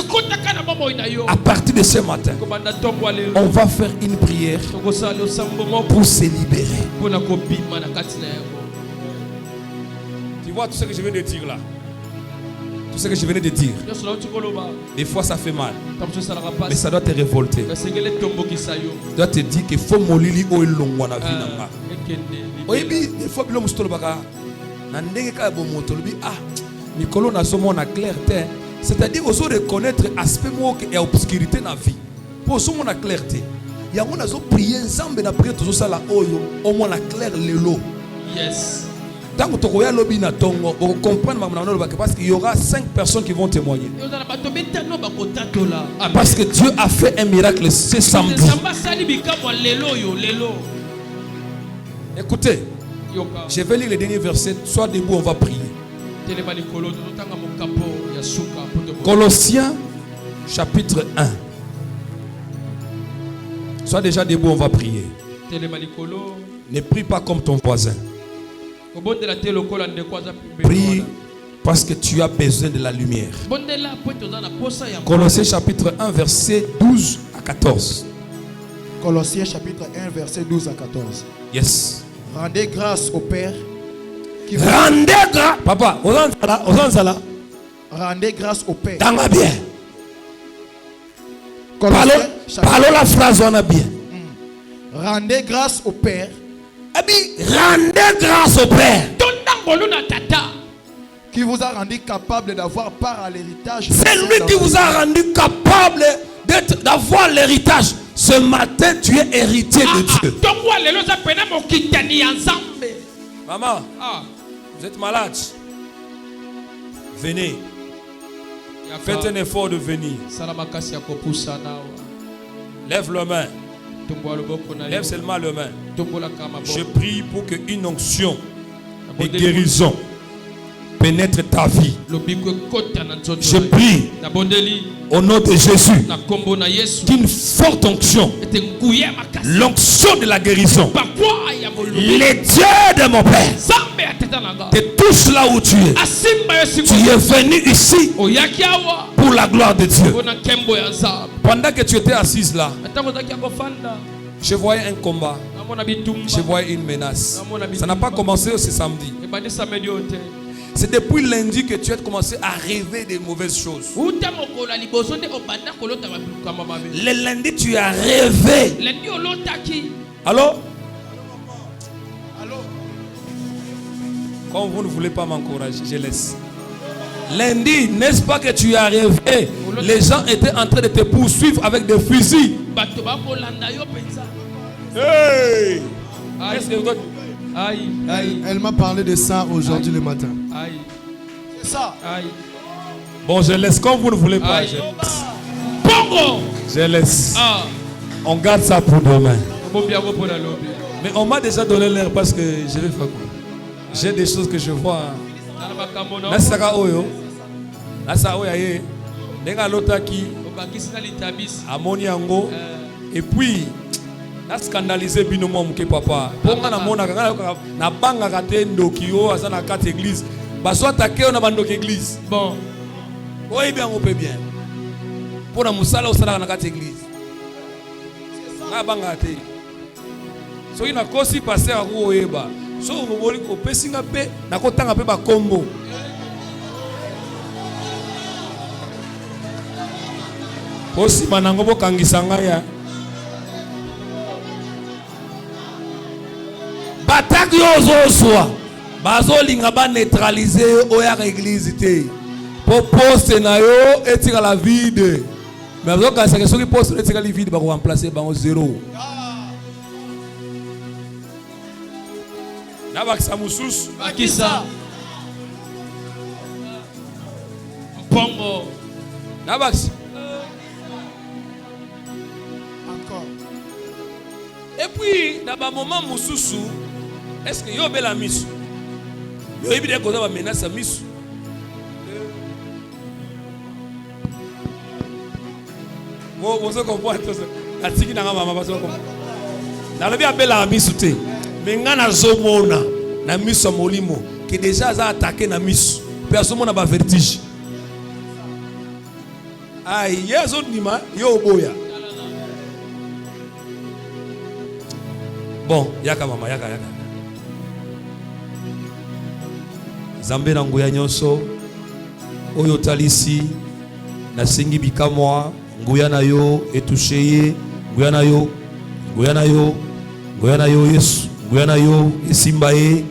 À partir de ce matin, on va faire une prière pour se libérer. Tu vois tout ce que je viens de dire là? Tout ce que je venais de dire. Des fois ça fait mal. Mais ça doit te révolter. Ça doit te dire qu'il faut molili o elongwa na vie nanga. Oyebi des fois bilo mustolo baka na ndenge ka bo motolobi ah Nicolo na somo na clarté. C'est-à-dire oso reconnaître aspect moko et obscurité na vie. Pour somo na clarté. Ya ngona zo prier ensemble na prier toujours ça la oyo au moins la clair lelo. Yes. Tant que tu as lobby na tongo, vous comprenez parce qu'il y aura 5 personnes qui vont témoigner. Parce que Dieu a fait un miracle ce samedi. Écoutez, je vais lire les derniers versets. Sois debout, on va prier. Colossiens chapitre 1. Sois déjà debout, on va prier. Ne prie pas comme ton voisin. Prie parce que tu as besoin de la lumière. Colossiens chapitre 1 verset 12 à 14. Colossiens chapitre 1 verset 12 à 14. Yes. Rendez grâce au Père qui vous... Rendez grâce. Papa, rendez grâce au Père. Dans ma bien. Parlons la phrase on a bien. Rendez grâce au Père. Rendez grâce au Père qui vous a rendu capable d'avoir part à l'héritage. C'est lui qui vous a rendu capable d'avoir l'héritage. Ce matin, tu es héritier de Dieu. Maman, vous êtes malade. Venez. Faites un effort de venir. Lève la main. Lève seulement la main. Je prie pour qu'une onction de guérison pénètre ta vie. Je prie au nom de Jésus qu'une forte onction, l'onction de la guérison, les dieux de mon Père, te touche là où tu es. Tu es venu ici pour la gloire de Dieu. Pendant que tu étais assise là, je voyais un combat. Je voyais une menace. Ça n'a pas commencé ce samedi. C'est depuis lundi que tu as commencé à rêver des mauvaises choses. Le lundi, tu as rêvé. Allô? Quand vous ne voulez pas m'encourager, je laisse. Lundi, n'est-ce pas que tu as rêvé? Les gens étaient en train de te poursuivre avec des fusils. Hey! Elle m'a parlé de ça aujourd'hui le matin. C'est ça. Bon, je laisse. Quand vous ne voulez pas, je laisse. Je laisse. On garde ça pour demain. Mais on m'a déjà donné l'air parce que je vais faire quoi? J'ai des choses que je vois. Et puis na scandaliser binomo mke papa. Ponga na mona na banga kate ndoki o asa na kate église. Baso attaquer on na bandoki église. Bon. Oui bien on peut bien. Pour na musala osala na kate église. Na banga te. So ina kosi passer a ko oyeba. So ngoboli ko pesinga pe na ko tanga pe ba kombo. Kosi banango bo kangisa ngaya. Batak yozoswa bazolinga ba neutraliser oya église te po poste na yo etika la vide mais bazoka saka soki poste etika li vide ba ko remplacer bango zéro na bakisa mususu bakisa pongo na bakisa encore puis dans un moment mususu est-ce que yo bela misu yo yebi de koza ba menace misu vous comprenez tout ça la tiki na mama ba so ko na lobi abela misu te mais ngana zomona na misu molimo que déjà za attaqué na misu personne na ba vertige ai yezo nima yo boya bon yaka mama yaka Zambe na nguya nyonso oyo talisi na sengi bikamwa nguya na yo etusheye nguya na yo Yesu nguya na yo esimba ye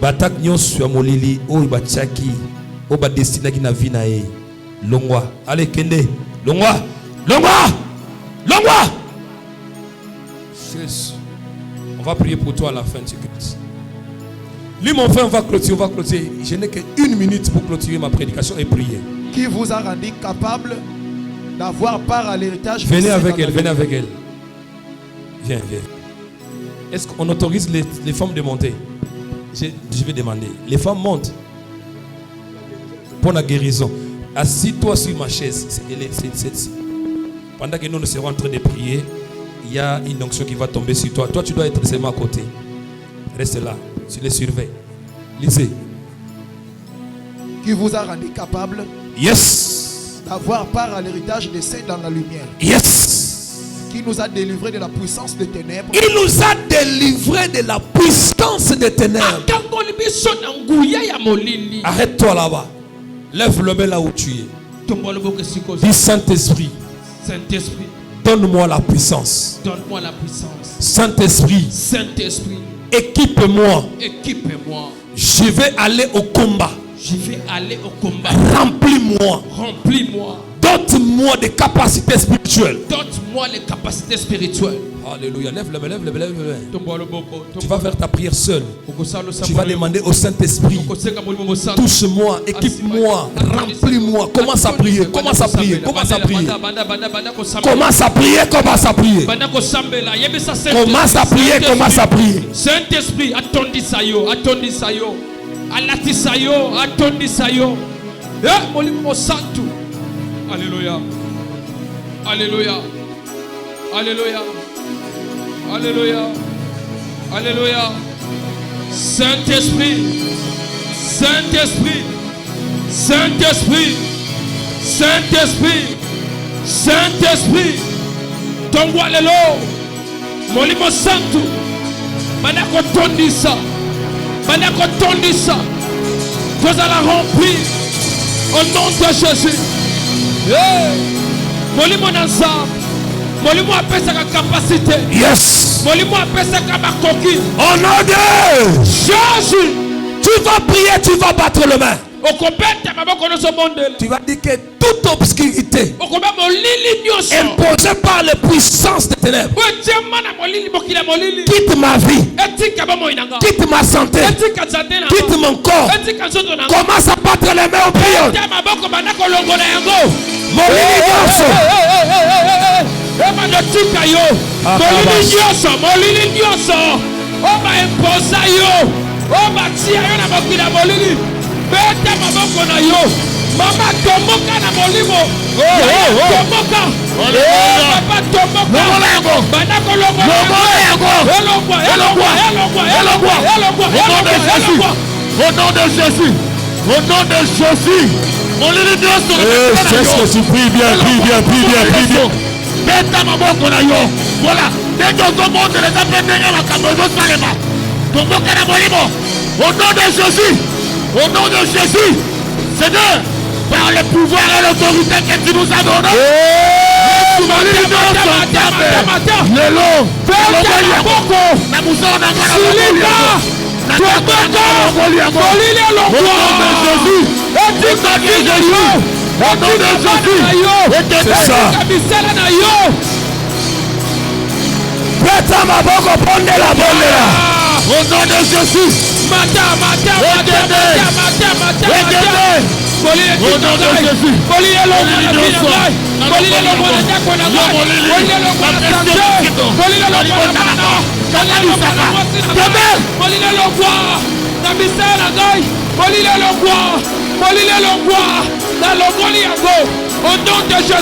batak nyonso ya molili oyo batiaki o ba destinaki na vie na ye longwa allez kende longwa Jésus, on va prier pour toi à la fin du culte. Lui, mon frère, on va clôturer. Je n'ai qu'une minute pour clôturer ma prédication et prier. Qui vous a rendu capable d'avoir part à l'héritage? Venez avec elle. Viens. Est-ce qu'on autorise les femmes de monter? Je vais demander. Les femmes montent pour la guérison. Assis-toi sur ma chaise. C'est celle-ci. Pendant que nous serons en train de prier, il y a une onction qui va tomber sur toi. Toi, tu dois être seulement à côté. Reste là. Tu les surveilles. Lisez. Qui vous a rendu capable? Yes. D'avoir part à l'héritage des saints dans la lumière. Yes. Qui nous a délivrés de la puissance des ténèbres. Il nous a délivrés de la puissance des ténèbres. Arrête-toi là-bas. Lève le main là où tu es. Dis Saint-Esprit. Saint-Esprit. Donne-moi la puissance. Donne-moi la puissance. Saint-Esprit. Saint-Esprit. Équipe-moi. Équipe-moi. Je vais aller au combat. Je vais aller au combat. Remplis-moi. Remplis-moi. Dote-moi des capacités spirituelles. Dote-moi les capacités spirituelles. Alléluia. Lève le main. Tu vas faire ta prière seul. Tu vas demander au Saint-Esprit. Touche-moi, équipe-moi, remplis-moi. Commence à prier. Commence à prier. Saint-Esprit, attendis yo. Alatisa yo, attendisa yo. Molimo santu. Alléluia. Alléluia. Alléluia. Alléluia. Alléluia. Saint-Esprit. Saint-Esprit. Saint-Esprit. Saint-Esprit. Saint-Esprit. Tongwa lelo. Molimo santu. Manako tondisa. Manako tondisa. Vous allez remplir au nom de Jésus. Molimo nansa. Molimo apesa ka capacité. Yes. Molimo apesa ka makoki. Au nom de Jésus. Tu vas prier, tu vas battre le main. Tu vas dire que toute obscurité imposée par les puissances des ténèbres quitte ma vie, quitte ma santé, quitte mon corps. Commence à battre les mains au prière. Beta maboko na yo. Mama tomoka na molimo. Tomoka. Papa tomoka. Bana kolongo. Au nom de Jésus. Au nom de Jésus. Molili Dieu. Est-ce que tu pries bien, prie bien. Beta maboko na yo. Voilà. Dès que tout le monde les appelle à Cameroun, Salema. Tomoka na molimo. Au nom de Jésus. Au nom de Jésus, Seigneur, par le pouvoir et l'autorité que tu nous as donné, au nom de Jésus. Au nom de Jésus. Au nom de Jésus. Au nom de Jésus. Au nom de Jésus.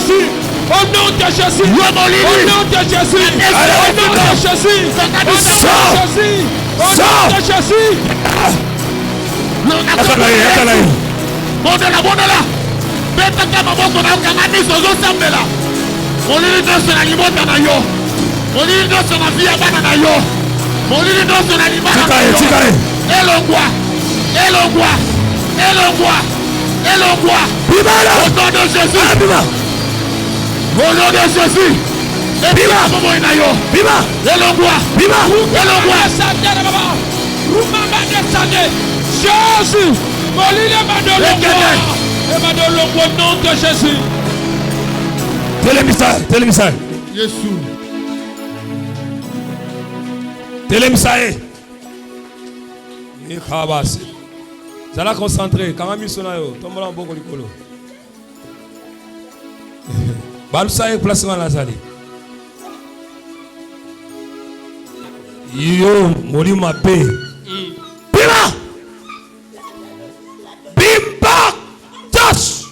Au nom de Jésus. Au nom de Jésus. Bima. Bima. Jésus. Au nom de Jésus. Télémissage. Jésus. Télémissage. Vous allez concentrer. Quand même, vous allez concentrer. Balusa est placé dans la salle. Yo, Molima B. Bima! Bimba! Touch!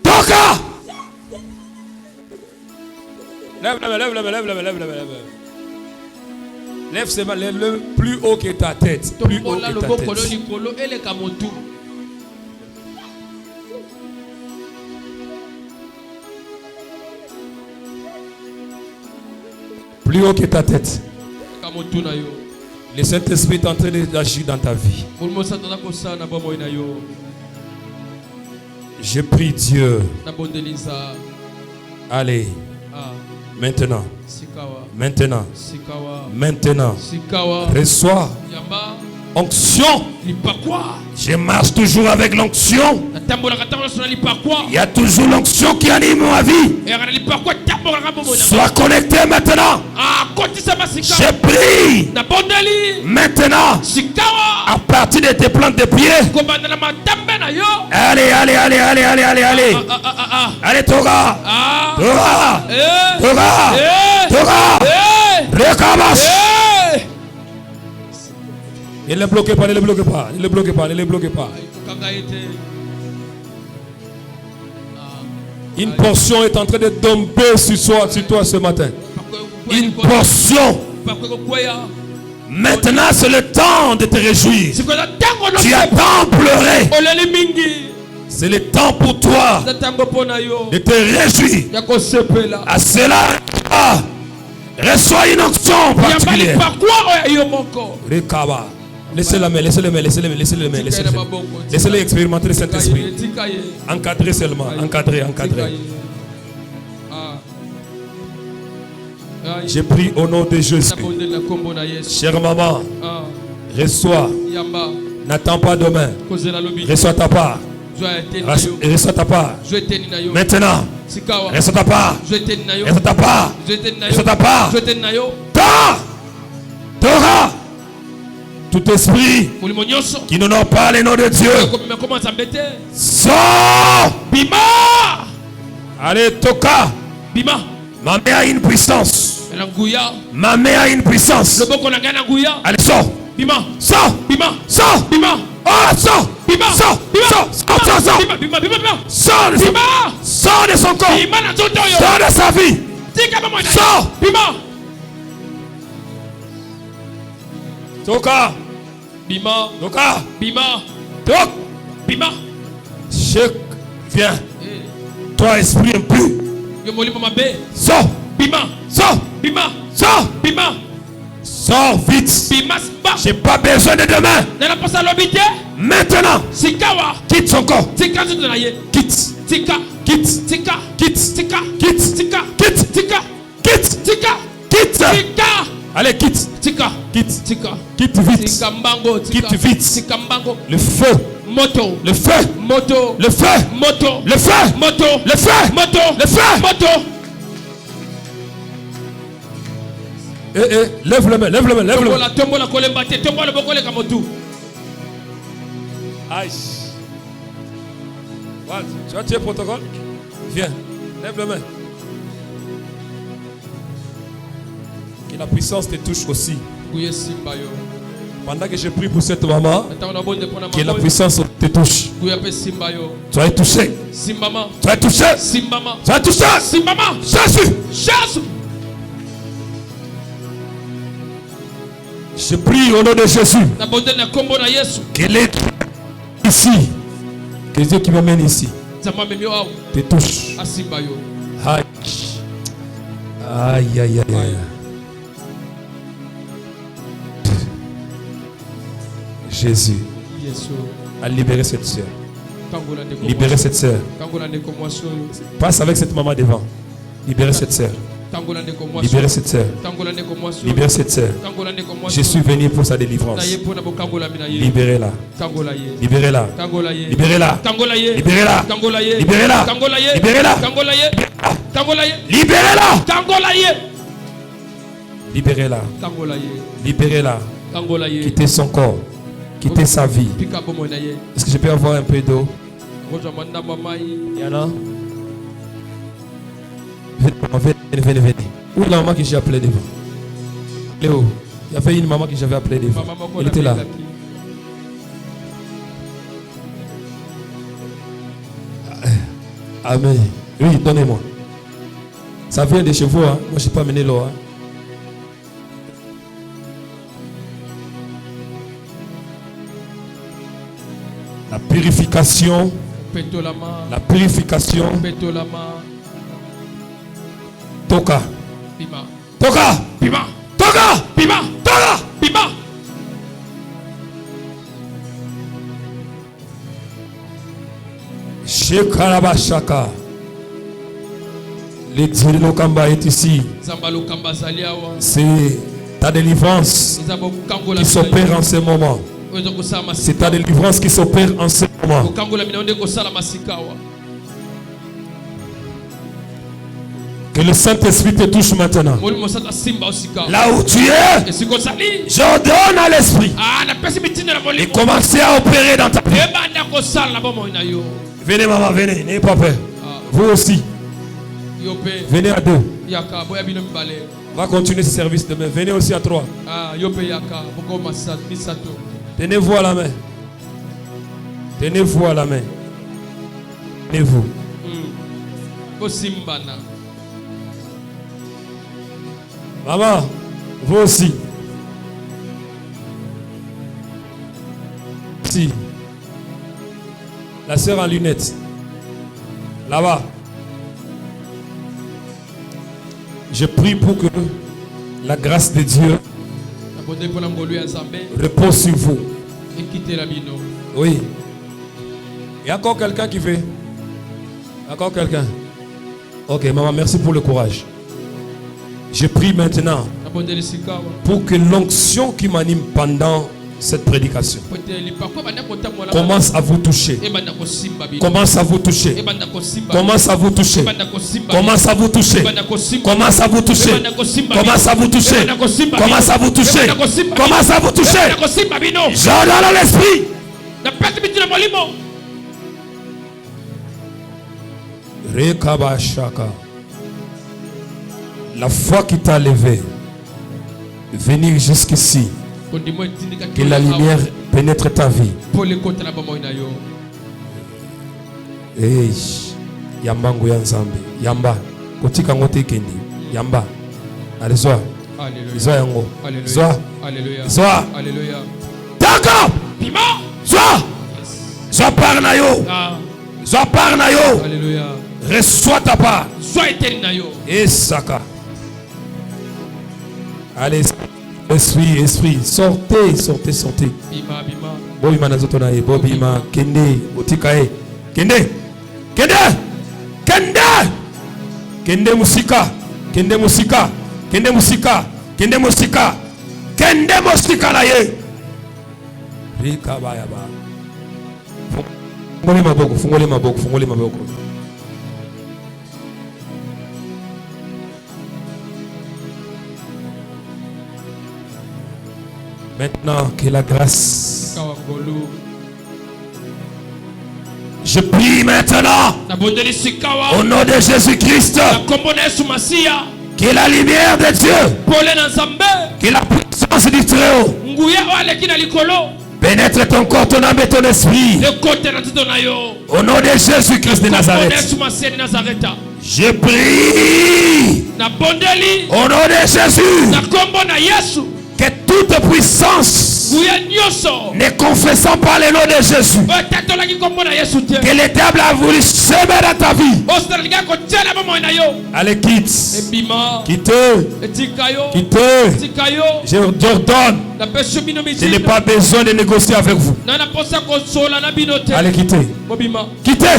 Toka! Lève. Lève le plus haut que ta tête. Plus haut que ta tête. Plus haut que ta tête. Le Saint-Esprit est en train d'agir dans ta vie. Je prie Dieu. Allez. Maintenant. Reçois onction. Je marche toujours avec l'onction. Il y a toujours l'onction qui anime ma vie. Sois connecté maintenant. Je prie maintenant à partir de tes plantes de pied. Allez. Allez, Toga. Recamasse. Ne les bloquez pas. Une portion est en train de tomber sur toi ce matin. Une portion. Maintenant, c'est le temps de te réjouir. Tu as tant pleuré. C'est le temps pour toi de te réjouir. À cela, reçois une onction particulière. Laissez-le expérimenter le Saint-Esprit. Encadrez seulement. Encadrez. J'ai pris au nom de Jésus. Chère maman, reçois. N'attends pas demain. Reçois ta part. Reçois ta part. Maintenant. Reçois ta part. Reçois ta part. Torah. Tout esprit qui n'honore pas les noms de Dieu. Sors. Bima. Allez, Toka. Bima. Ma mère a une puissance. Ma mère a une puissance. Allez, sors. Bima. Sors. Bima. Sors. Bima. Oh, sors. Bima. Sors. Sors. Sors. Sors de son corps. Sors de sa vie. Sors. Bima. Toka. Bima. Toka. Bima. Tok. Bima. Viens. Toi, esprit impur. Sors. Bima. Sors. Bima. Sors. Bima. Sors vite. J'ai pas besoin de demain. Maintenant. Quitte son corps. Quitte. Allez, quitte. Quitte vite. Quitte vite. Le feu. Moto. Le feu. Moto. Le feu. Moto. Le feu. Moto. Le feu. Moto. Le feu. Moto. Lève le main. Aïe. Voilà, tu as tué le protocole? Viens, lève la main. Que la puissance te touche aussi. Pendant que je prie pour cette maman, que la puissance te touche. Tu as été touché. Tu as été touché. Tu as été touché. Jésus. Jésus. Je prie au nom de Jésus. Qu'elle est ici. Que Dieu qui m'amène ici te touche. Aïe. Aïe, aïe, aïe, aïe. Jésus a libéré cette sœur. Libérez cette sœur. Passe avec cette maman devant. Libérez cette sœur. Libérez cette sœur. Libérez cette sœur. Je suis venu pour sa délivrance. Libérez-la. Libérez-la. Libérez-la. Libérez-la. Libérez-la. Libérez-la. Libérez-la. Libérez-la. Libérez-la. Quittez son corps. Quittez sa vie. Est-ce que je peux avoir un peu d'eau? Yana? Venez. Où est la maman que j'ai appelée devant? Léo, il y avait une maman que j'avais appelée devant. Elle était là. Amen. Oui, donnez-moi. Ça vient de chez vous. Hein? Moi, je ne suis pas amené l'eau. Hein? La purification. La purification. Toka. Pima. Toka. Pima. Toka. Pima. Toka. Pima. Shekarabashaka. L'exil Lokamba est ici. C'est ta délivrance qui s'opère en ce moment. C'est ta délivrance qui s'opère en ce moment. Que le Saint-Esprit te touche maintenant. Là où tu es, j'ordonne à l'Esprit et commencer à opérer dans ta vie. Venez maman, venez, n'ayez pas peur. Vous aussi. Venez à deux. Va continuer ce service demain. Venez aussi à trois. Tenez-vous à la main. Tenez-vous à la main. Tenez-vous. Maman, vous aussi. Si. La sœur en lunettes. Là-bas. Je prie pour que la grâce de Dieu repose sur vous. Oui. Il y a encore quelqu'un qui veut. Encore quelqu'un. Ok, maman, merci pour le courage. Je prie maintenant pour que l'onction qui m'anime pendant cette prédication commence à vous toucher. Commence à vous toucher. Commence à vous toucher. Commence à vous toucher. Commence à vous toucher. Commence à vous toucher. Commence à vous toucher. Commence à vous toucher. J'ordonne à l'esprit. Rekabashaka. La foi qui t'a levé, venir jusqu'ici, que la lumière pénètre ta vie. Hey, Yamba nguya nzambe. Yamba. Kotika ngote kendi. Yamba. Allez, sois. Sois yango. Sois. Sois. D'accord. Sois. Sois par nayo. Sois par nayo. Reçois ta part. Sois éternel. Et Saka. Allez, esprit, sortez. Bima. Bobima nazotonae, Bobima, Kende, Otikae, Kende musika la ye. Rika bayaba. Fungole maboko. Maintenant que la grâce Je prie maintenant au nom de Jésus-Christ que la lumière de Dieu, que la puissance du Très-Haut pénètre ton corps, ton âme et ton esprit. Au nom de Jésus-Christ de Nazareth. Je prie au nom de Jésus que toute puissance ne confessant pas le nom de Jésus que le diable a voulu semer dans ta vie. Allez, quitte. Quitte. J'ordonne. Je n'ai pas besoin de négocier avec vous. Allez, quittez. Quittez.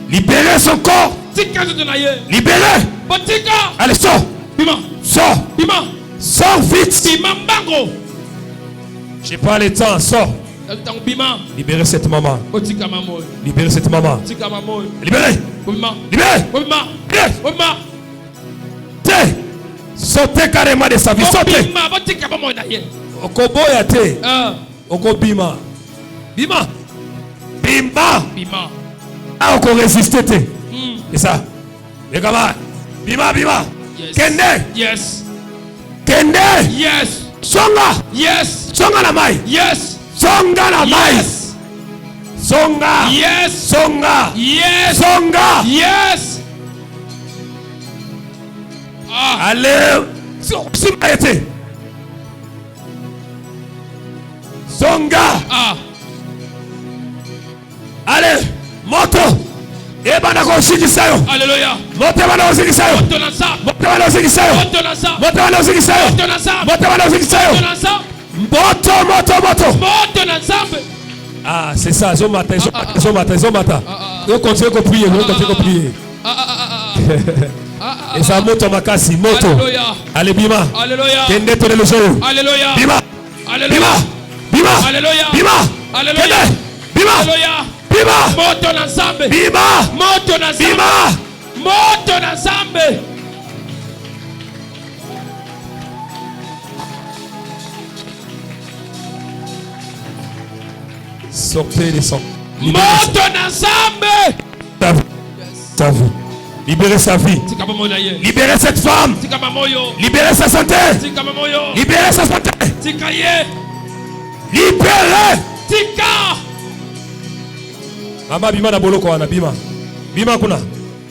Libérez son corps. Libérez. Allez, sors. Sors. Sors vite. J'ai pas le temps. Sors. Libérez cette maman. Libérez cette maman. Libérez. Libérez. Sortez carrément de sa vie. Sortez. Okoboya te. Okobima. Bima. Ah, on résister te. C'est ça. Les gamins. Bima. Kende. Yes. Kende. Yes. Songa. Yes. Songa la maille. Yes. Songa la maille. Yes. Songa. Yes. Songa. Yes. Songa. Yes. Allez. Simaete. Songa. Allez. Moto. Ebana koshikisa yo. Alléluia. Moto bana koshikisa yo. Moto bana koshikisa yo. Moto bana koshikisa yo. Moto bana koshikisa yo. Moto. Ah, c'est ça. Zo mata. Yo continue à prier. Et ça moto makasi. Moto. Allez, Bima. Alléluia. Kende tone le jour. Alléluia. Bima. Alléluia. Bima. Alléluia. Bima. Alléluia. Kende. Bima. Alléluia. Bima. Moto na nzambe. Bima. Moto na nzambe. Bima. Moto na nzambe. Sortez les sangs. Moto na nzambe. Ta vie. Libérez sa vie. Libérez cette femme. Libérez sa santé. Libérez sa santé. Libérez. Mama Bima na boloko wana Bima. Bima kuna.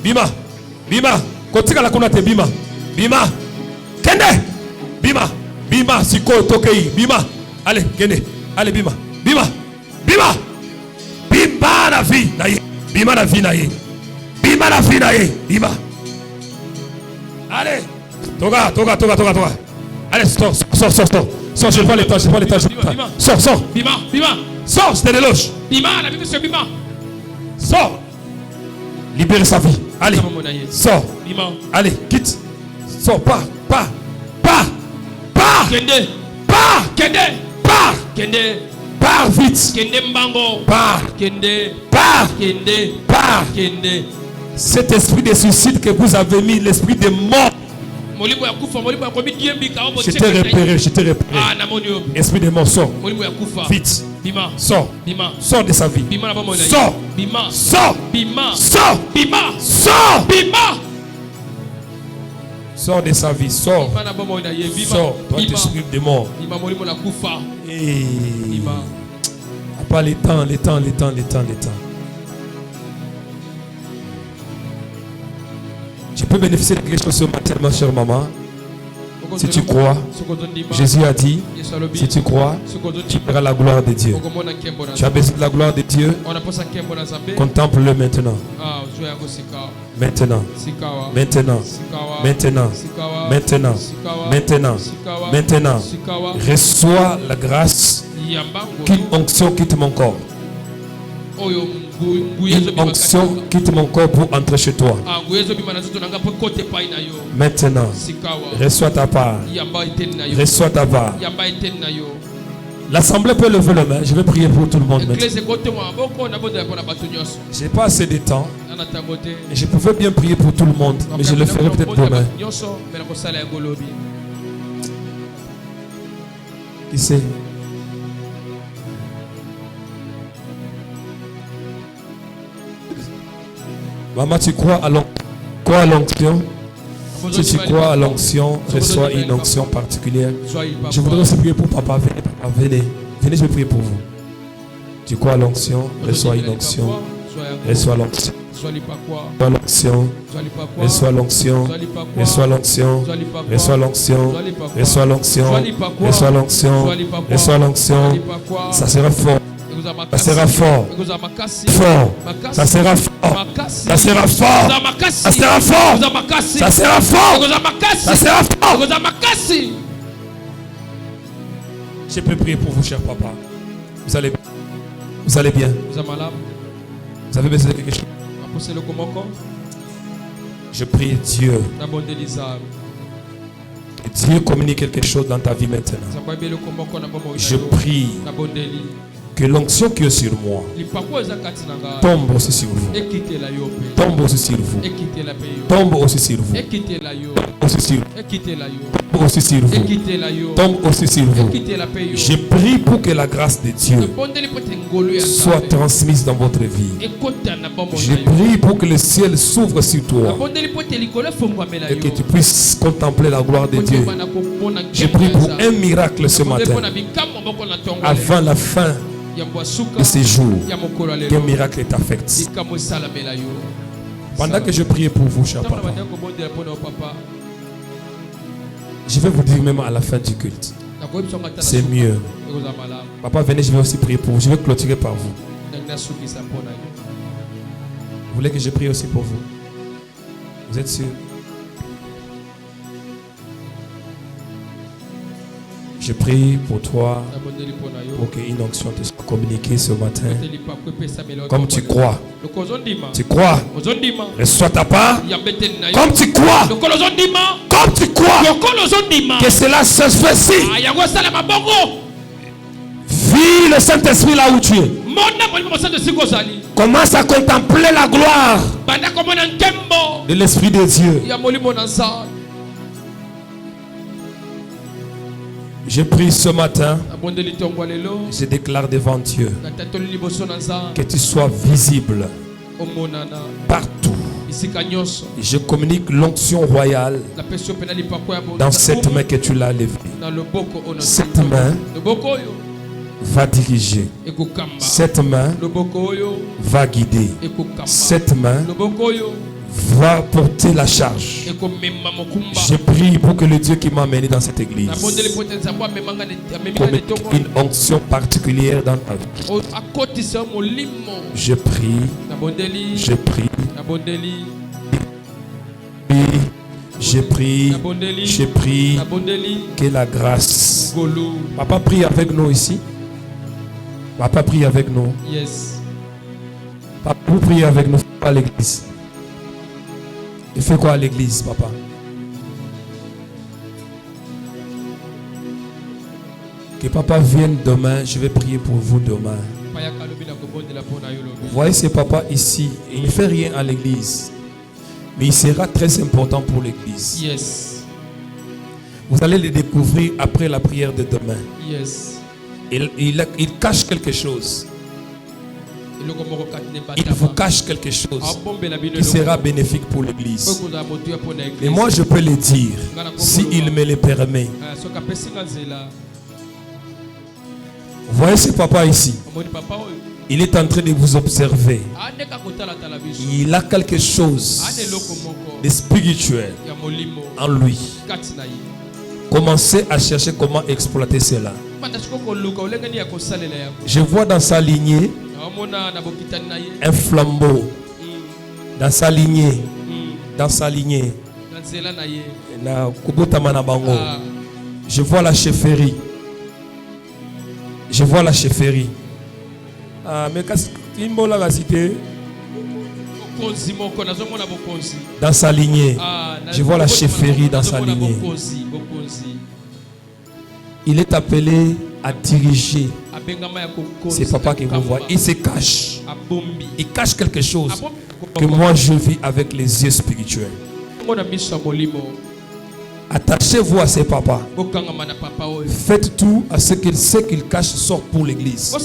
Bima. Kotika la kuna te Bima. Kende. Bima siko tokei. Bima. Allez, kende. Allez Bima. Bima na vie na ye. Bima na vie na ye. Bima. Allez. Toga. Allez, sors. Je prends les temps. Sors. Bima. Sors, c'était l'éloge. Bima, la Bible c'est Bima. Sors. Libère sa vie. Allez. Sors. Bima. Allez, quitte. Sors, pas. Kende. Pars vite. Kende mbango. Pars. Kende. Cet esprit de suicide que vous avez mis, l'esprit de mort. Je t'ai repéré. Esprit de mort, sors. Vite. Bima. Sors. Sors de sa vie. Sors. Sors de sa vie. Sors. Toi, esprit de mort. Pas les temps. Tu peux bénéficier de quelque chose ce matin, ma chère maman. Si tu crois, Jésus a dit, si tu crois, tu verras la gloire de Dieu. Tu as besoin de la gloire de Dieu. Contemple-le maintenant. Maintenant. Reçois la grâce qu'une onction quitte mon corps. Une onction quitte mon corps pour entrer chez toi. Maintenant, reçois ta part. L'assemblée peut lever le main. Je vais prier pour tout le monde maintenant. Je n'ai pas assez de temps. Et je pouvais bien prier pour tout le monde, mais je le ferai peut-être demain. Qui sait? Maman, tu crois à l'onction? Si tu crois à l'onction, reçois une onction particulière. Je voudrais aussi prier pour papa. Venez, papa, venez. Venez, je vais prier pour vous. Tu crois à l'onction, reçois une onction. Reçois l'onction. Reçois l'onction. Reçois l'onction. Reçois l'onction. Reçois l'onction. Reçois l'onction. Reçois l'onction. Reçois l'onction. Ça sera fort. Ça sera fort. Fort. Ça sera fort. Ça sera fort. Ça sera fort. Ça sera fort. Ça sera fort. Je peux prier pour vous, cher papa. Vous allez bien. Vous avez besoin de quelque chose. Je prie Dieu. Dieu communique quelque chose dans ta vie maintenant. Je prie que l'onction qui est sur moi tombe aussi sur vous. Tombe aussi sur vous. Tombe aussi sur vous. Tombe aussi sur vous. Tombe aussi sur vous. Je prie pour que la grâce de Dieu soit transmise dans votre vie. Je prie pour que le ciel s'ouvre sur toi et que tu puisses contempler la gloire de Dieu. Je prie pour un miracle ce matin avant la fin de ces jours, qu'un miracle t'affecte. Pendant que je prie pour vous, cher papa, je vais vous dire même à la fin du culte, c'est mieux. Papa, venez, je vais aussi prier pour vous. Je vais clôturer par vous. Vous voulez que je prie aussi pour vous? Vous êtes sûr? Je prie pour toi, pour qu'une onction te soit communiquée ce matin. Comme tu crois. Tu crois. Reçois ta part. Comme tu crois. Comme tu crois. Que cela se fait-ci. Vis le Saint-Esprit là où tu es. Commence à contempler la gloire de l'Esprit de Dieu. Je prie ce matin, je déclare devant Dieu que tu sois visible partout. Je communique l'onction royale dans cette main que tu l'as levée. Cette main va diriger. Cette main va guider. Cette main va porter la charge. Je prie pour que le Dieu qui m'a amené dans cette église commette une onction particulière dans ta vie. Je prie, je prie, je prie, je prie que la grâce. Papa prie avec nous ici. Papa prie avec nous. Papa, vous priez avec nous à l'église. Il fait quoi à l'église, papa? Que papa vienne demain, je vais prier pour vous demain. Vous voyez ce papa ici, il ne fait rien à l'église, mais il sera très important pour l'église. Vous allez le découvrir après la prière de demain. Il cache quelque chose. Il vous cache quelque chose qui sera bénéfique pour l'église. Et moi je peux le dire, s'il me le permet. Vous voyez ce papa ici? Il est en train de vous observer. Il a quelque chose de spirituel en lui. Commencez à chercher comment exploiter cela. Je vois dans sa lignée un flambeau. Dans sa lignée. Dans sa lignée. Je vois la chefferie. Je vois la chefferie. Mais dans sa lignée. Je vois la chefferie dans sa lignée. Il est appelé à diriger. C'est papa qui vous voit. Il se cache. Il cache quelque chose que moi je vis avec les yeux spirituels. Attachez-vous à ses papas. Faites tout à ce qu'il cache sort pour l'église. Que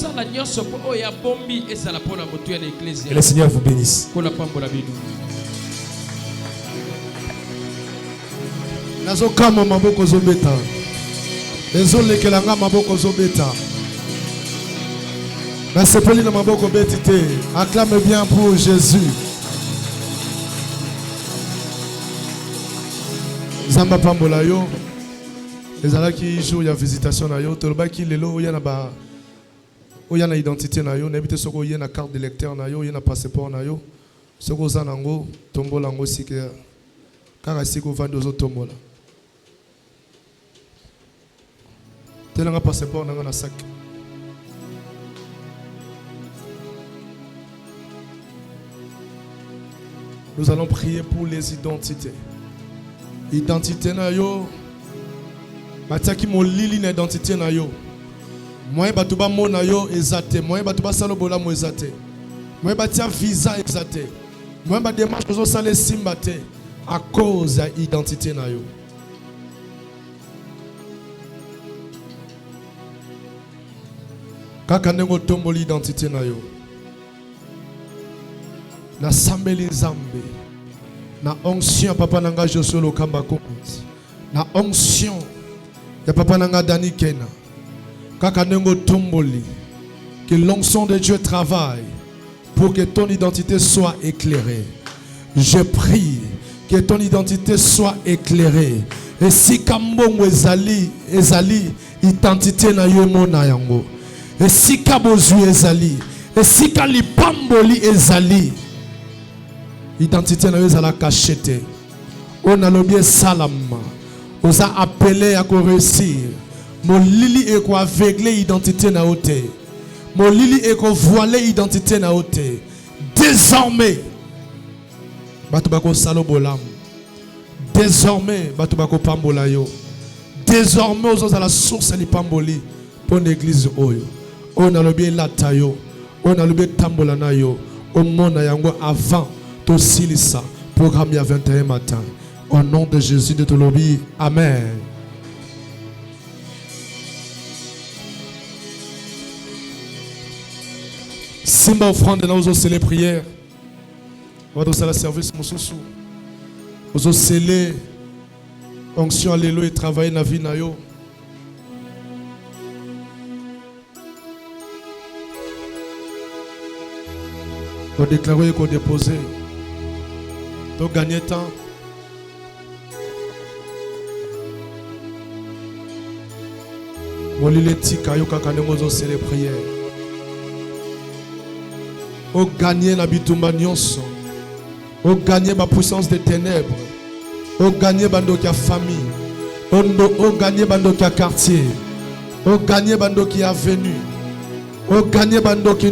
le Seigneur vous bénisse. Nazokama maboko zobeta. Ezolekelanga maboko zobeta. Nasepeli na maboko betite. Acclame bien pour Jésus. Zamba pambola yo. Ezalaki jour ya visitation na yo. Tolobaki lelo ya na ba oya na identité na yo, nebite soko ye na carte d'électeur na yo, ye na passeport na yo. Soko za nango tombola ngo sike. Kaka siko vando zo tombola. Tenanga passeport nanga na sac. Nous allons prier pour les identités. Identité na yo. Bataki mo lili na identité na yo. Moi batuba mo na yo ezate. Moi batuba salobola mo ezate. Moi batia visa ezate. Moi ba démarche zo sale simbate à cause de l'identité na yo. Kaka nengo tombo l'identité na yo. Na sambeli nzambe. Na onction papa nanga Josué Lokamba Konzi. Na onction ya papa nanga Dani Kena. Kaka nengo tomboli. Que l'onction de Dieu travaille pour que ton identité soit éclairée. Je prie que ton identité soit éclairée. Et si kambongo ezali identité na yo mona yango. Et si kabozu ezali, et si kalipamboli ezali, identité na yo ezala cachete. On a l'objet salama. On a appelé à réussir. Mon lili est quoi aveugler identité na ote. Mon lili est quoi voiler identité na ote. Désormais, batubako salobolam. Désormais, batubako pambolayo. Désormais, aux à la source de pamboli pour l'église oyo. On a le bien latayo. On a le bien tambolanayo. Au monde yango avant to silisa. Programme il y a 21 matin. Au nom de Jésus de Tolobi. Amen. Simba offrande na ozo les prières. On va faire le service mosusu. Ozo sceller onction alléluia et travailler na vie na yo. On déclarer qu'on déposer. Donc gagner temps. Molile tika yo kaka nengo ozo les prières. O gagner la bitumba nyonso. O gagner la puissance des ténèbres. O gagner bando qui a famille. O gagner bando qui a quartier. O gagner bando qui a avenue. O gagner bando qui